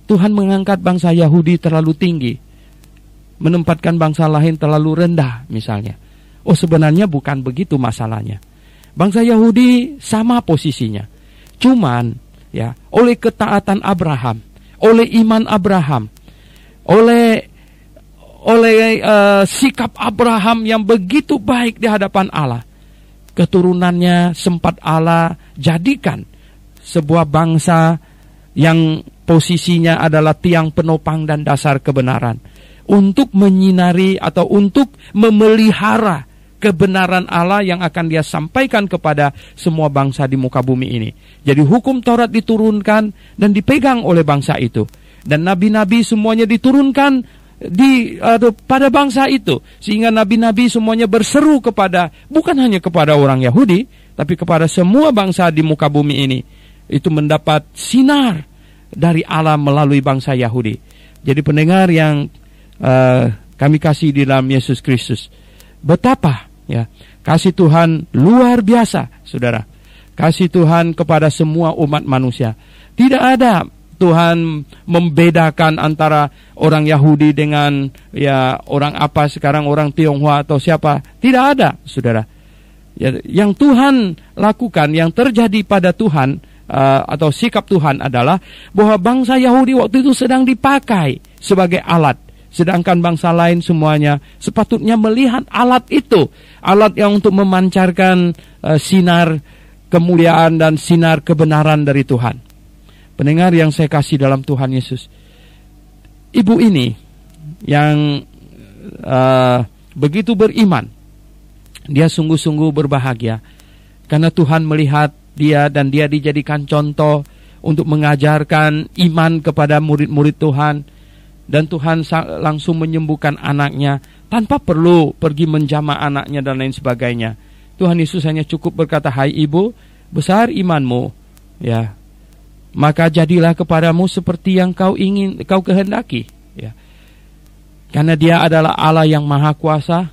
Tuhan mengangkat bangsa Yahudi terlalu tinggi, menempatkan bangsa lain terlalu rendah misalnya. Oh, sebenarnya bukan begitu masalahnya. Bangsa Yahudi sama posisinya. Cuman ya, oleh ketaatan Abraham, oleh iman Abraham, oleh sikap Abraham yang begitu baik di hadapan Allah, keturunannya sempat Allah jadikan sebuah bangsa yang posisinya adalah tiang penopang dan dasar kebenaran, untuk menyinari atau untuk memelihara kebenaran Allah yang akan Dia sampaikan kepada semua bangsa di muka bumi ini. Jadi hukum Taurat diturunkan dan dipegang oleh bangsa itu, dan nabi-nabi semuanya diturunkan pada bangsa itu, sehingga nabi-nabi semuanya berseru kepada, bukan hanya kepada orang Yahudi, tapi kepada semua bangsa di muka bumi ini. Itu mendapat sinar dari Allah melalui bangsa Yahudi. Jadi pendengar yang kami kasih di dalam Yesus Kristus, betapa ya kasih Tuhan luar biasa, saudara. Kasih Tuhan kepada semua umat manusia. Tidak ada Tuhan membedakan antara orang Yahudi dengan ya orang apa sekarang, orang Tionghoa atau siapa. Tidak ada, saudara. Ya, yang Tuhan lakukan, yang terjadi pada Tuhan atau sikap Tuhan adalah bahwa bangsa Yahudi waktu itu sedang dipakai sebagai alat, sedangkan bangsa lain semuanya sepatutnya melihat alat itu, alat yang untuk memancarkan sinar kemuliaan dan sinar kebenaran dari Tuhan. Pendengar yang saya kasih dalam Tuhan Yesus, ibu ini yang begitu beriman, dia sungguh-sungguh berbahagia karena Tuhan melihat dia dan dia dijadikan contoh untuk mengajarkan iman kepada murid-murid Tuhan. Dan Tuhan langsung menyembuhkan anaknya tanpa perlu pergi menjamah anaknya dan lain sebagainya. Tuhan Yesus hanya cukup berkata, hai ibu, besar imanmu, ya, maka jadilah kepadamu seperti yang kau kehendaki. Ya. Karena Dia adalah Allah yang maha kuasa.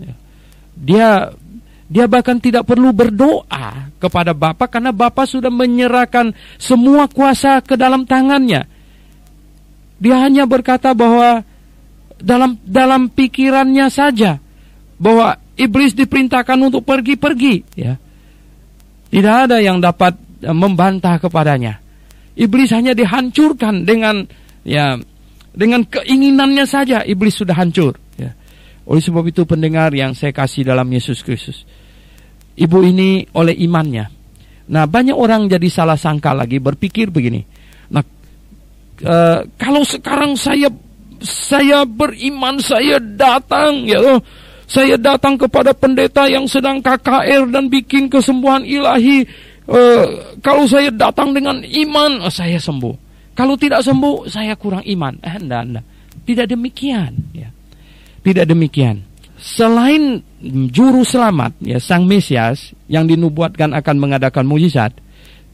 Ya. Dia bahkan tidak perlu berdoa kepada Bapa karena Bapa sudah menyerahkan semua kuasa ke dalam tangannya. Dia hanya berkata bahwa dalam pikirannya saja bahwa iblis diperintahkan untuk pergi-pergi, ya. Tidak ada yang dapat membantah kepadanya. Iblis hanya dihancurkan dengan keinginannya saja iblis sudah hancur, ya. Oleh sebab itu pendengar yang saya kasih dalam Yesus Kristus, ibu ini oleh imannya. Nah, banyak orang jadi salah sangka lagi, berpikir begini. Nah, kalau sekarang saya beriman, saya datang, ya, saya datang kepada pendeta yang sedang KKR dan bikin kesembuhan ilahi. Kalau saya datang dengan iman, saya sembuh. Kalau tidak sembuh, saya kurang iman. Enggak. Tidak demikian, ya. Tidak demikian. Selain juru selamat, ya, Sang Mesias yang dinubuatkan akan mengadakan mujizat,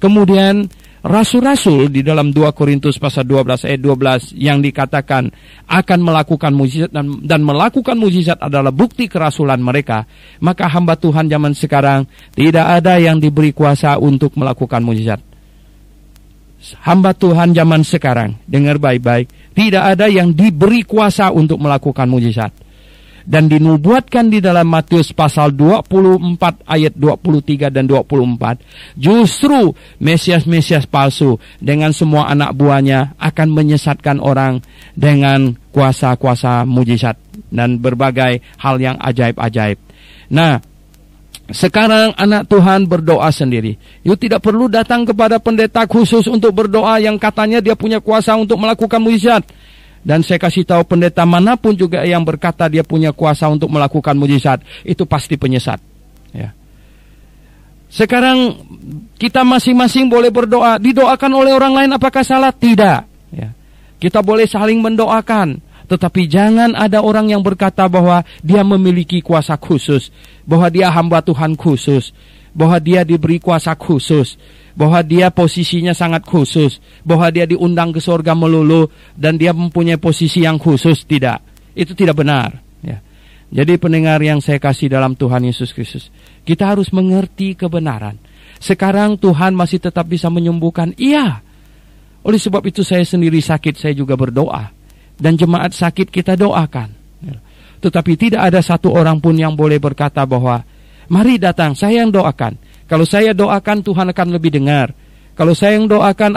kemudian rasul-rasul di dalam 2 Korintus pasal 12 ayat 12 yang dikatakan akan melakukan mukjizat dan melakukan mukjizat adalah bukti kerasulan mereka, maka hamba Tuhan zaman sekarang tidak ada yang diberi kuasa untuk melakukan mukjizat. Hamba Tuhan zaman sekarang, dengar baik-baik, tidak ada yang diberi kuasa untuk melakukan mukjizat. Dan dinubuatkan di dalam Matius pasal 24 ayat 23 dan 24, justru Mesias-Mesias palsu dengan semua anak buahnya akan menyesatkan orang dengan kuasa-kuasa mukjizat dan berbagai hal yang ajaib-ajaib. Nah, sekarang anak Tuhan berdoa sendiri. You tidak perlu datang kepada pendeta khusus untuk berdoa yang katanya dia punya kuasa untuk melakukan mukjizat. Dan saya kasih tahu, pendeta manapun juga yang berkata dia punya kuasa untuk melakukan mukjizat, itu pasti penyesat. Ya. Sekarang kita masing-masing boleh berdoa. Didoakan oleh orang lain apakah salah? Tidak. Ya. Kita boleh saling mendoakan. Tetapi jangan ada orang yang berkata bahwa dia memiliki kuasa khusus, bahwa dia hamba Tuhan khusus, bahwa dia diberi kuasa khusus, bahwa dia posisinya sangat khusus, bahwa dia diundang ke surga melulu dan dia mempunyai posisi yang khusus. Tidak, itu tidak benar. Ya. Jadi pendengar yang saya kasih dalam Tuhan Yesus Kristus, kita harus mengerti kebenaran. Sekarang Tuhan masih tetap bisa menyembuhkan. Iya. Oleh sebab itu saya sendiri sakit, saya juga berdoa. Dan jemaat sakit kita doakan. Tetapi tidak ada satu orang pun yang boleh berkata bahwa mari datang, saya yang doakan. Kalau saya doakan, Tuhan akan lebih dengar. Kalau saya yang doakan,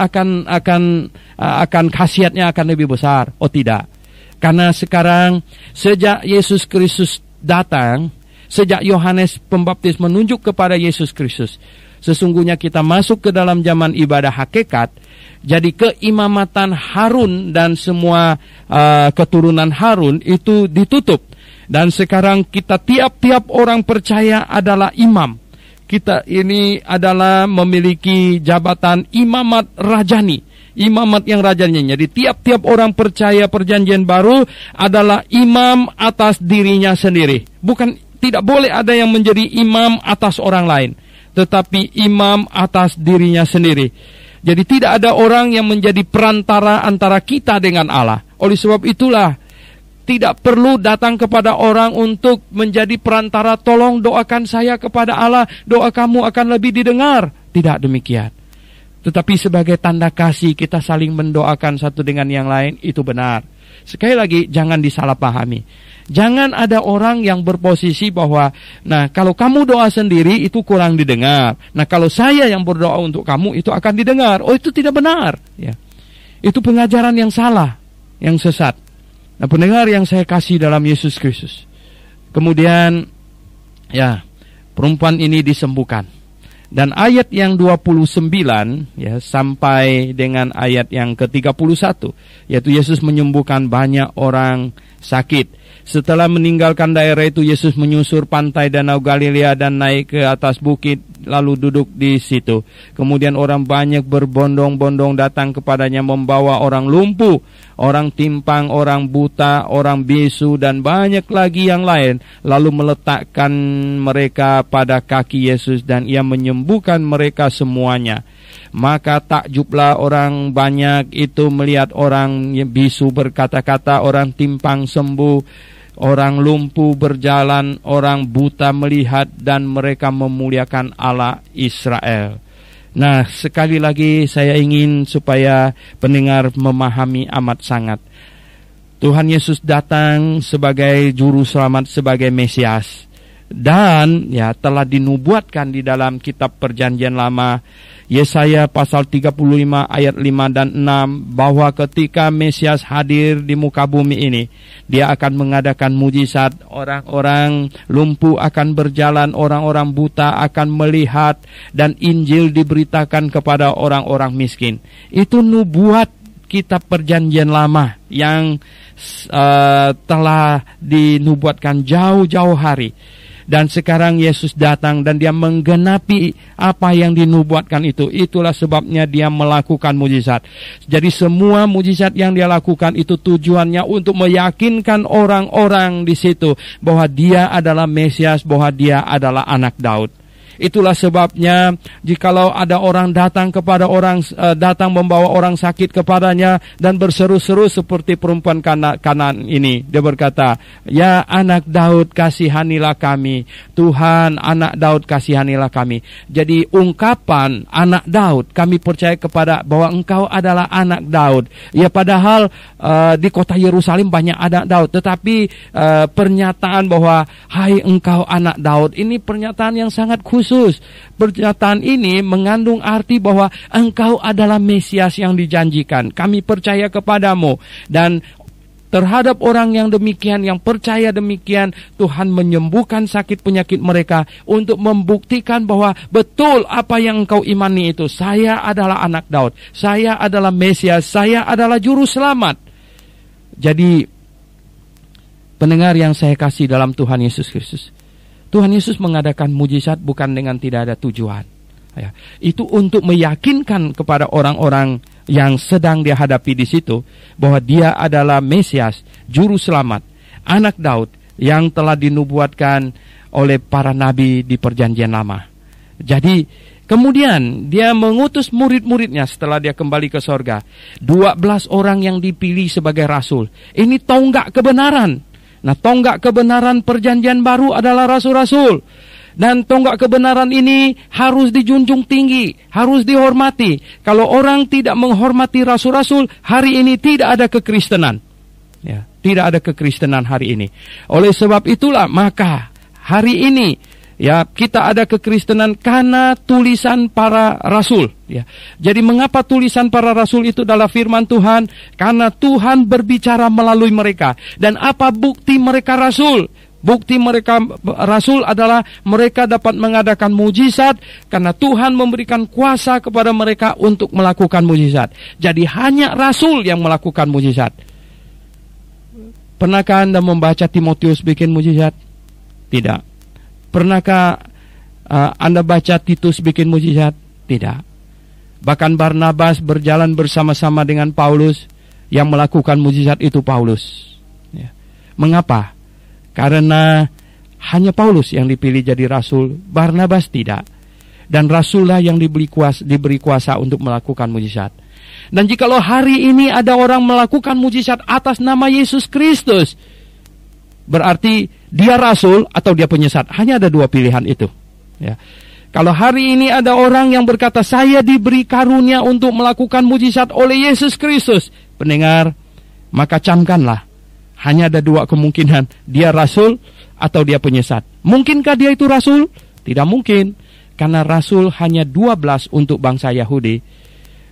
akan khasiatnya akan lebih besar. Oh tidak. Karena sekarang sejak Yesus Kristus datang, sejak Yohanes Pembaptis menunjuk kepada Yesus Kristus, sesungguhnya kita masuk ke dalam zaman ibadah hakikat. Jadi keimamatan Harun dan semua keturunan Harun itu ditutup. Dan sekarang kita tiap-tiap orang percaya adalah imam. Kita ini adalah memiliki jabatan imamat rajani. Imamat yang rajani. Jadi tiap-tiap orang percaya perjanjian baru adalah imam atas dirinya sendiri. Tidak boleh ada yang menjadi imam atas orang lain, tetapi imam atas dirinya sendiri. Jadi tidak ada orang yang menjadi perantara antara kita dengan Allah. Oleh sebab itulah tidak perlu datang kepada orang untuk menjadi perantara. Tolong doakan saya kepada Allah, doa kamu akan lebih didengar. Tidak demikian. Tetapi sebagai tanda kasih kita saling mendoakan satu dengan yang lain, itu benar. Sekali lagi, jangan disalahpahami. Jangan ada orang yang berposisi bahwa, nah kalau kamu doa sendiri itu kurang didengar. Nah kalau saya yang berdoa untuk kamu itu akan didengar. Oh itu tidak benar. Ya. Itu pengajaran yang salah, yang sesat. Nah pendengar yang saya kasih dalam Yesus Kristus. Kemudian, ya perempuan ini disembuhkan. Dan ayat yang 29 ya sampai dengan ayat yang ke-31, yaitu Yesus menyembuhkan banyak orang sakit. Setelah meninggalkan daerah itu, Yesus menyusur pantai Danau Galilea dan naik ke atas bukit, lalu duduk di situ. Kemudian orang banyak berbondong-bondong datang kepadanya, membawa orang lumpuh, orang timpang, orang buta, orang bisu, dan banyak lagi yang lain. Lalu meletakkan mereka pada kaki Yesus dan ia menyembuhkan mereka semuanya. Maka takjublah orang banyak itu melihat orang bisu berkata-kata, orang timpang sembuh, orang lumpuh berjalan, orang buta melihat, dan mereka memuliakan Allah Israel. Nah, sekali lagi saya ingin supaya pendengar memahami amat sangat. Tuhan Yesus datang sebagai juru selamat, sebagai Mesias. Dan ya telah dinubuatkan di dalam kitab Perjanjian Lama, Yesaya pasal 35 ayat 5 dan 6, bahwa ketika Mesias hadir di muka bumi ini, dia akan mengadakan mujizat. Orang-orang lumpuh akan berjalan, orang-orang buta akan melihat, dan Injil diberitakan kepada orang-orang miskin. Itu nubuat kitab Perjanjian Lama yang telah dinubuatkan jauh-jauh hari. Dan sekarang Yesus datang dan dia menggenapi apa yang dinubuatkan itu. Itulah sebabnya dia melakukan mujizat. Jadi semua mujizat yang dia lakukan itu tujuannya untuk meyakinkan orang-orang di situ bahwa dia adalah Mesias, bahwa dia adalah anak Daud. Itulah sebabnya jikalau ada orang datang kepada datang membawa orang sakit kepadanya dan berseru-seru seperti perempuan Kanaan ini, dia berkata, "Ya anak Daud, kasihanilah kami. Tuhan, anak Daud, kasihanilah kami." Jadi ungkapan anak Daud, kami percaya kepada bahwa engkau adalah anak Daud. Ya, padahal di kota Yerusalem banyak anak Daud, tetapi pernyataan bahwa hai engkau anak Daud, ini pernyataan yang sangat khusus. Pernyataan ini mengandung arti bahwa engkau adalah Mesias yang dijanjikan. Kami percaya kepadamu. Dan terhadap orang yang demikian, yang percaya demikian, Tuhan menyembuhkan sakit penyakit mereka untuk membuktikan bahwa betul apa yang engkau imani itu. Saya adalah anak Daud, saya adalah Mesias, saya adalah juru selamat. Jadi pendengar yang saya kasih dalam Tuhan Yesus Kristus, Tuhan Yesus mengadakan mujizat bukan dengan tidak ada tujuan. Ya, itu untuk meyakinkan kepada orang-orang yang sedang dia hadapi di situ bahwa dia adalah Mesias, juru selamat, anak Daud yang telah dinubuatkan oleh para nabi di Perjanjian Lama. Jadi kemudian dia mengutus murid-muridnya setelah dia kembali ke sorga. 12 orang yang dipilih sebagai rasul. Ini tonggak kebenaran. Nah, tonggak kebenaran Perjanjian Baru adalah rasul-rasul. Dan tonggak kebenaran ini harus dijunjung tinggi, harus dihormati. Kalau orang tidak menghormati rasul-rasul, hari ini tidak ada kekristenan. Ya, tidak ada kekristenan hari ini. Oleh sebab itulah maka hari ini ya kita ada kekristenan karena tulisan para rasul. Ya, jadi mengapa tulisan para rasul itu adalah firman Tuhan? Karena Tuhan berbicara melalui mereka. Dan apa bukti mereka rasul? Bukti mereka rasul adalah mereka dapat mengadakan mujizat karena Tuhan memberikan kuasa kepada mereka untuk melakukan mujizat. Jadi hanya rasul yang melakukan mujizat. Pernahkah Anda membaca Timotius bikin mujizat? Tidak. Pernahkah Anda baca Titus bikin mujizat? Tidak. Bahkan Barnabas berjalan bersama-sama dengan Paulus, yang melakukan mujizat itu Paulus. Ya. Mengapa? Karena hanya Paulus yang dipilih jadi rasul, Barnabas tidak. Dan rasullah yang diberi kuasa untuk melakukan mujizat. Dan jikalau hari ini ada orang melakukan mujizat atas nama Yesus Kristus, berarti dia rasul atau dia penyesat. Hanya ada dua pilihan itu. Ya. Kalau hari ini ada orang yang berkata, saya diberi karunia untuk melakukan mujizat oleh Yesus Kristus, pendengar, maka camkanlah. Hanya ada dua kemungkinan, dia rasul atau dia penyesat. Mungkinkah dia itu rasul? Tidak mungkin, karena rasul hanya 12 untuk bangsa Yahudi.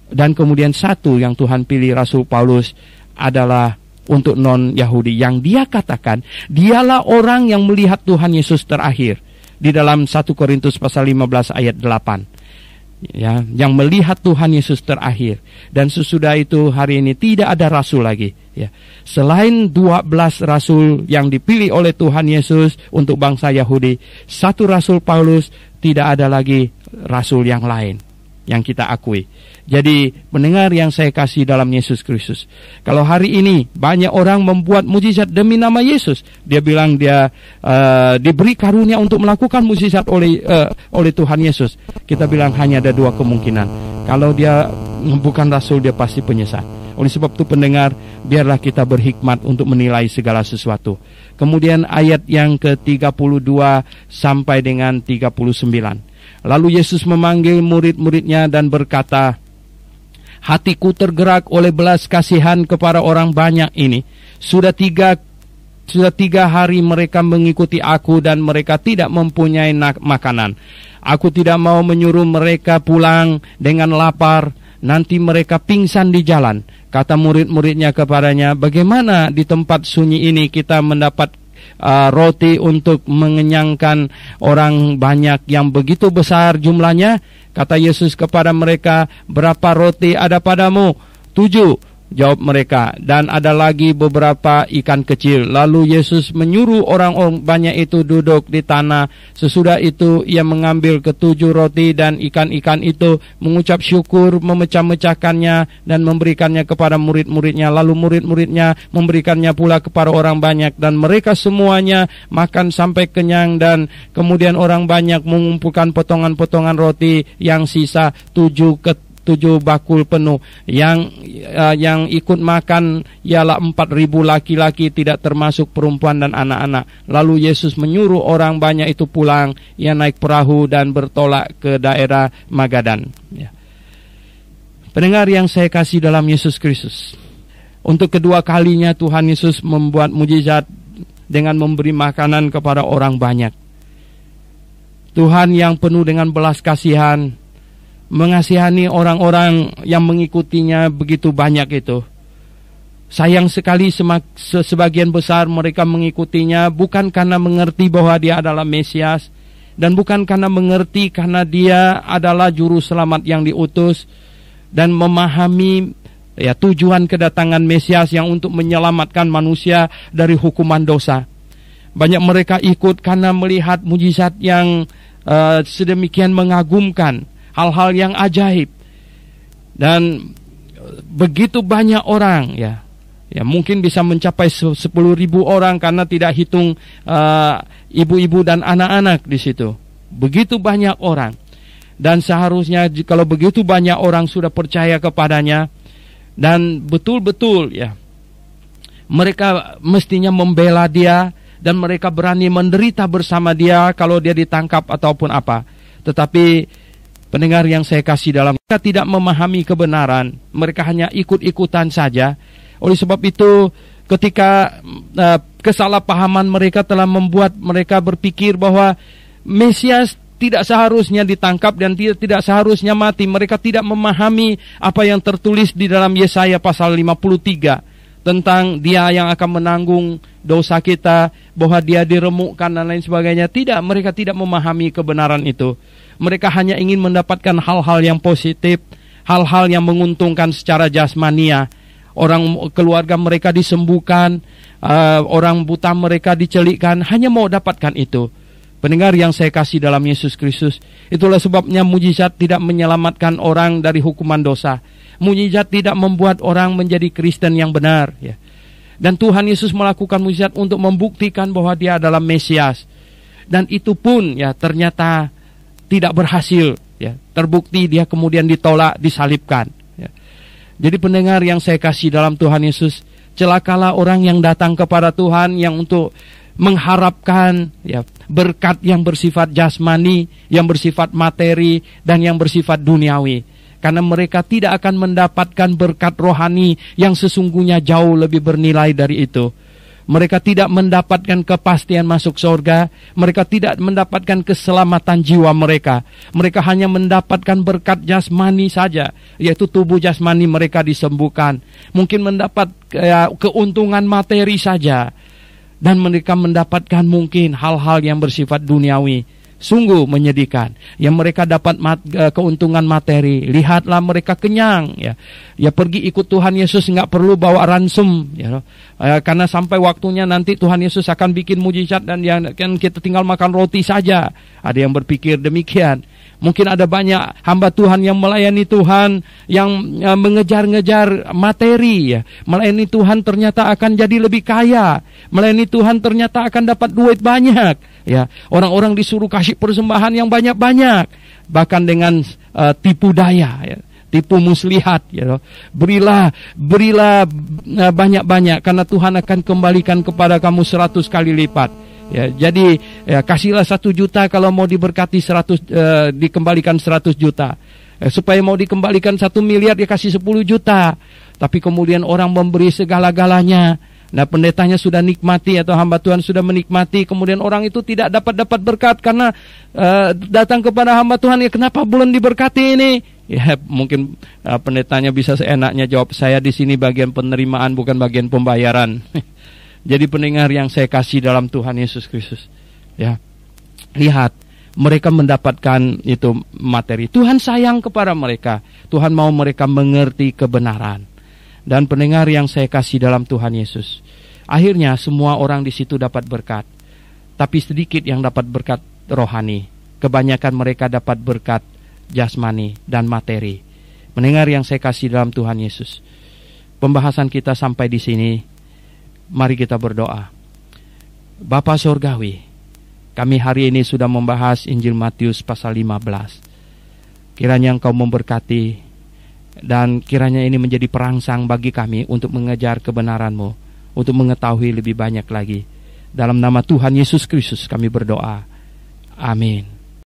Dan kemudian satu yang Tuhan pilih, Rasul Paulus, adalah untuk non-Yahudi. Yang dia katakan, dialah orang yang melihat Tuhan Yesus terakhir. Di dalam 1 Korintus pasal 15 ayat 8. Ya, yang melihat Tuhan Yesus terakhir. Dan sesudah itu hari ini tidak ada rasul lagi. Ya. Selain 12 rasul yang dipilih oleh Tuhan Yesus untuk bangsa Yahudi, satu rasul Paulus, tidak ada lagi rasul yang lain yang kita akui. Jadi pendengar yang saya kasih dalam Yesus Kristus, kalau hari ini banyak orang membuat mujizat demi nama Yesus, dia bilang dia diberi karunia untuk melakukan mujizat oleh Tuhan Yesus, kita bilang hanya ada dua kemungkinan. Kalau dia bukan rasul, dia pasti penyesat. Oleh sebab itu pendengar, biarlah kita berhikmat untuk menilai segala sesuatu. Kemudian ayat yang ke-32 sampai dengan 39. Lalu Yesus memanggil murid-muridnya dan berkata, hatiku tergerak oleh belas kasihan kepada orang banyak ini. Sudah tiga hari mereka mengikuti aku dan mereka tidak mempunyai makanan. Aku tidak mau menyuruh mereka pulang dengan lapar. Nanti mereka pingsan di jalan. Kata murid-muridnya kepadanya, bagaimana di tempat sunyi ini kita mendapat roti untuk mengenyangkan orang banyak yang begitu besar jumlahnya? Kata Yesus kepada mereka, berapa roti ada padamu? 7. Jawab mereka, dan ada lagi beberapa ikan kecil. Lalu Yesus menyuruh orang-orang banyak itu duduk di tanah. Sesudah itu ia mengambil ketujuh roti dan ikan-ikan itu, mengucap syukur, memecah-mecahkannya dan memberikannya kepada murid-muridnya. Lalu murid-muridnya memberikannya pula kepada orang banyak, dan mereka semuanya makan sampai kenyang. Dan kemudian orang banyak mengumpulkan potongan-potongan roti yang sisa 7 bakul penuh. Yang ikut makan ialah 4.000 laki-laki, tidak termasuk perempuan dan anak-anak. Lalu Yesus menyuruh orang banyak itu pulang. Ia naik perahu dan bertolak ke daerah Magadan. Ya. Pendengar yang saya kasih dalam Yesus Kristus, untuk kedua kalinya Tuhan Yesus membuat mujizat dengan memberi makanan kepada orang banyak. Tuhan yang penuh dengan belas kasihan, mengasihani orang-orang yang mengikutinya begitu banyak itu. Sayang sekali sebagian besar mereka mengikutinya bukan karena mengerti bahwa dia adalah Mesias, dan bukan karena mengerti karena dia adalah juru selamat yang diutus, dan memahami tujuan kedatangan Mesias yang untuk menyelamatkan manusia dari hukuman dosa. Banyak mereka ikut karena melihat mujizat yang sedemikian mengagumkan, hal-hal yang ajaib. Dan begitu banyak orang, ya mungkin bisa mencapai 10.000 orang karena tidak hitung ibu-ibu dan anak-anak di situ. Begitu banyak orang. Dan seharusnya kalau begitu banyak orang sudah percaya kepadanya, dan betul-betul mereka mestinya membela dia, dan mereka berani menderita bersama dia kalau dia ditangkap ataupun apa. Tetapi pendengar yang saya kasih dalam, mereka tidak memahami kebenaran, mereka hanya ikut-ikutan saja. Oleh sebab itu, ketika kesalahpahaman mereka telah membuat mereka berpikir bahwa Mesias tidak seharusnya ditangkap dan tidak seharusnya mati. Mereka tidak memahami apa yang tertulis di dalam Yesaya pasal 53 tentang dia yang akan menanggung dosa kita, bahwa dia diremukkan dan lain sebagainya. Tidak, mereka tidak memahami kebenaran itu. Mereka hanya ingin mendapatkan hal-hal yang positif, hal-hal yang menguntungkan secara jasmania. Orang keluarga mereka disembuhkan, orang buta mereka dicelikkan, hanya mau dapatkan itu. Pendengar yang saya kasih dalam Yesus Kristus, itulah sebabnya mujizat tidak menyelamatkan orang dari hukuman dosa. Mujizat tidak membuat orang menjadi Kristen yang benar, ya. Dan Tuhan Yesus melakukan mujizat untuk membuktikan bahwa dia adalah Mesias. Dan itu pun ternyata tidak berhasil, ya. Terbukti dia kemudian ditolak, disalibkan, ya. Jadi pendengar yang saya kasih dalam Tuhan Yesus, celakalah orang yang datang kepada Tuhan yang untuk mengharapkan berkat yang bersifat jasmani, yang bersifat materi, dan yang bersifat duniawi. Karena mereka tidak akan mendapatkan berkat rohani yang sesungguhnya jauh lebih bernilai dari itu. Mereka tidak mendapatkan kepastian masuk surga. Mereka tidak mendapatkan keselamatan jiwa mereka. Mereka hanya mendapatkan berkat jasmani saja, yaitu tubuh jasmani mereka disembuhkan. Mungkin mendapat keuntungan materi saja. Dan mereka mendapatkan mungkin hal-hal yang bersifat duniawi. Sungguh menyedihkan. Yang mereka dapat keuntungan materi. Lihatlah mereka kenyang. Ya pergi ikut Tuhan Yesus, nggak perlu bawa ransom. Karena sampai waktunya nanti Tuhan Yesus akan bikin mujizat dan kan kita tinggal makan roti saja. Ada yang berpikir demikian. Mungkin ada banyak hamba Tuhan yang melayani Tuhan, yang mengejar-ngejar materi. Melayani Tuhan ternyata akan jadi lebih kaya. Melayani Tuhan ternyata akan dapat duit banyak. Orang-orang disuruh kasih persembahan yang banyak-banyak. Bahkan dengan tipu daya, tipu muslihat. Berilah banyak-banyak, karena Tuhan akan kembalikan kepada kamu 100 kali lipat. Jadi kasihlah 1 juta, kalau mau diberkati 100, dikembalikan 100 juta. Supaya mau dikembalikan 1 miliar, dia kasih 10 juta. Tapi kemudian orang memberi segala-galanya. Nah, pendetanya sudah nikmati atau hamba Tuhan sudah menikmati, kemudian orang itu tidak dapat berkat karena datang kepada hamba Tuhan, kenapa belum diberkati ini? Mungkin pendetanya bisa seenaknya jawab, saya di sini bagian penerimaan bukan bagian pembayaran. Jadi pendengar yang saya kasih dalam Tuhan Yesus Kristus, lihat, mereka mendapatkan itu materi. Tuhan sayang kepada mereka. Tuhan mau mereka mengerti kebenaran. Dan pendengar yang saya kasih dalam Tuhan Yesus, akhirnya semua orang di situ dapat berkat, tapi sedikit yang dapat berkat rohani. Kebanyakan mereka dapat berkat jasmani dan materi. Pendengar yang saya kasih dalam Tuhan Yesus, pembahasan kita sampai di sini. Mari kita berdoa. Bapa Surgawi, kami hari ini sudah membahas Injil Matius pasal 15. Kiranya Engkau memberkati, dan kiranya ini menjadi perangsang bagi kami untuk mengejar kebenaran-Mu, untuk mengetahui lebih banyak lagi. Dalam nama Tuhan Yesus Kristus kami berdoa. Amin.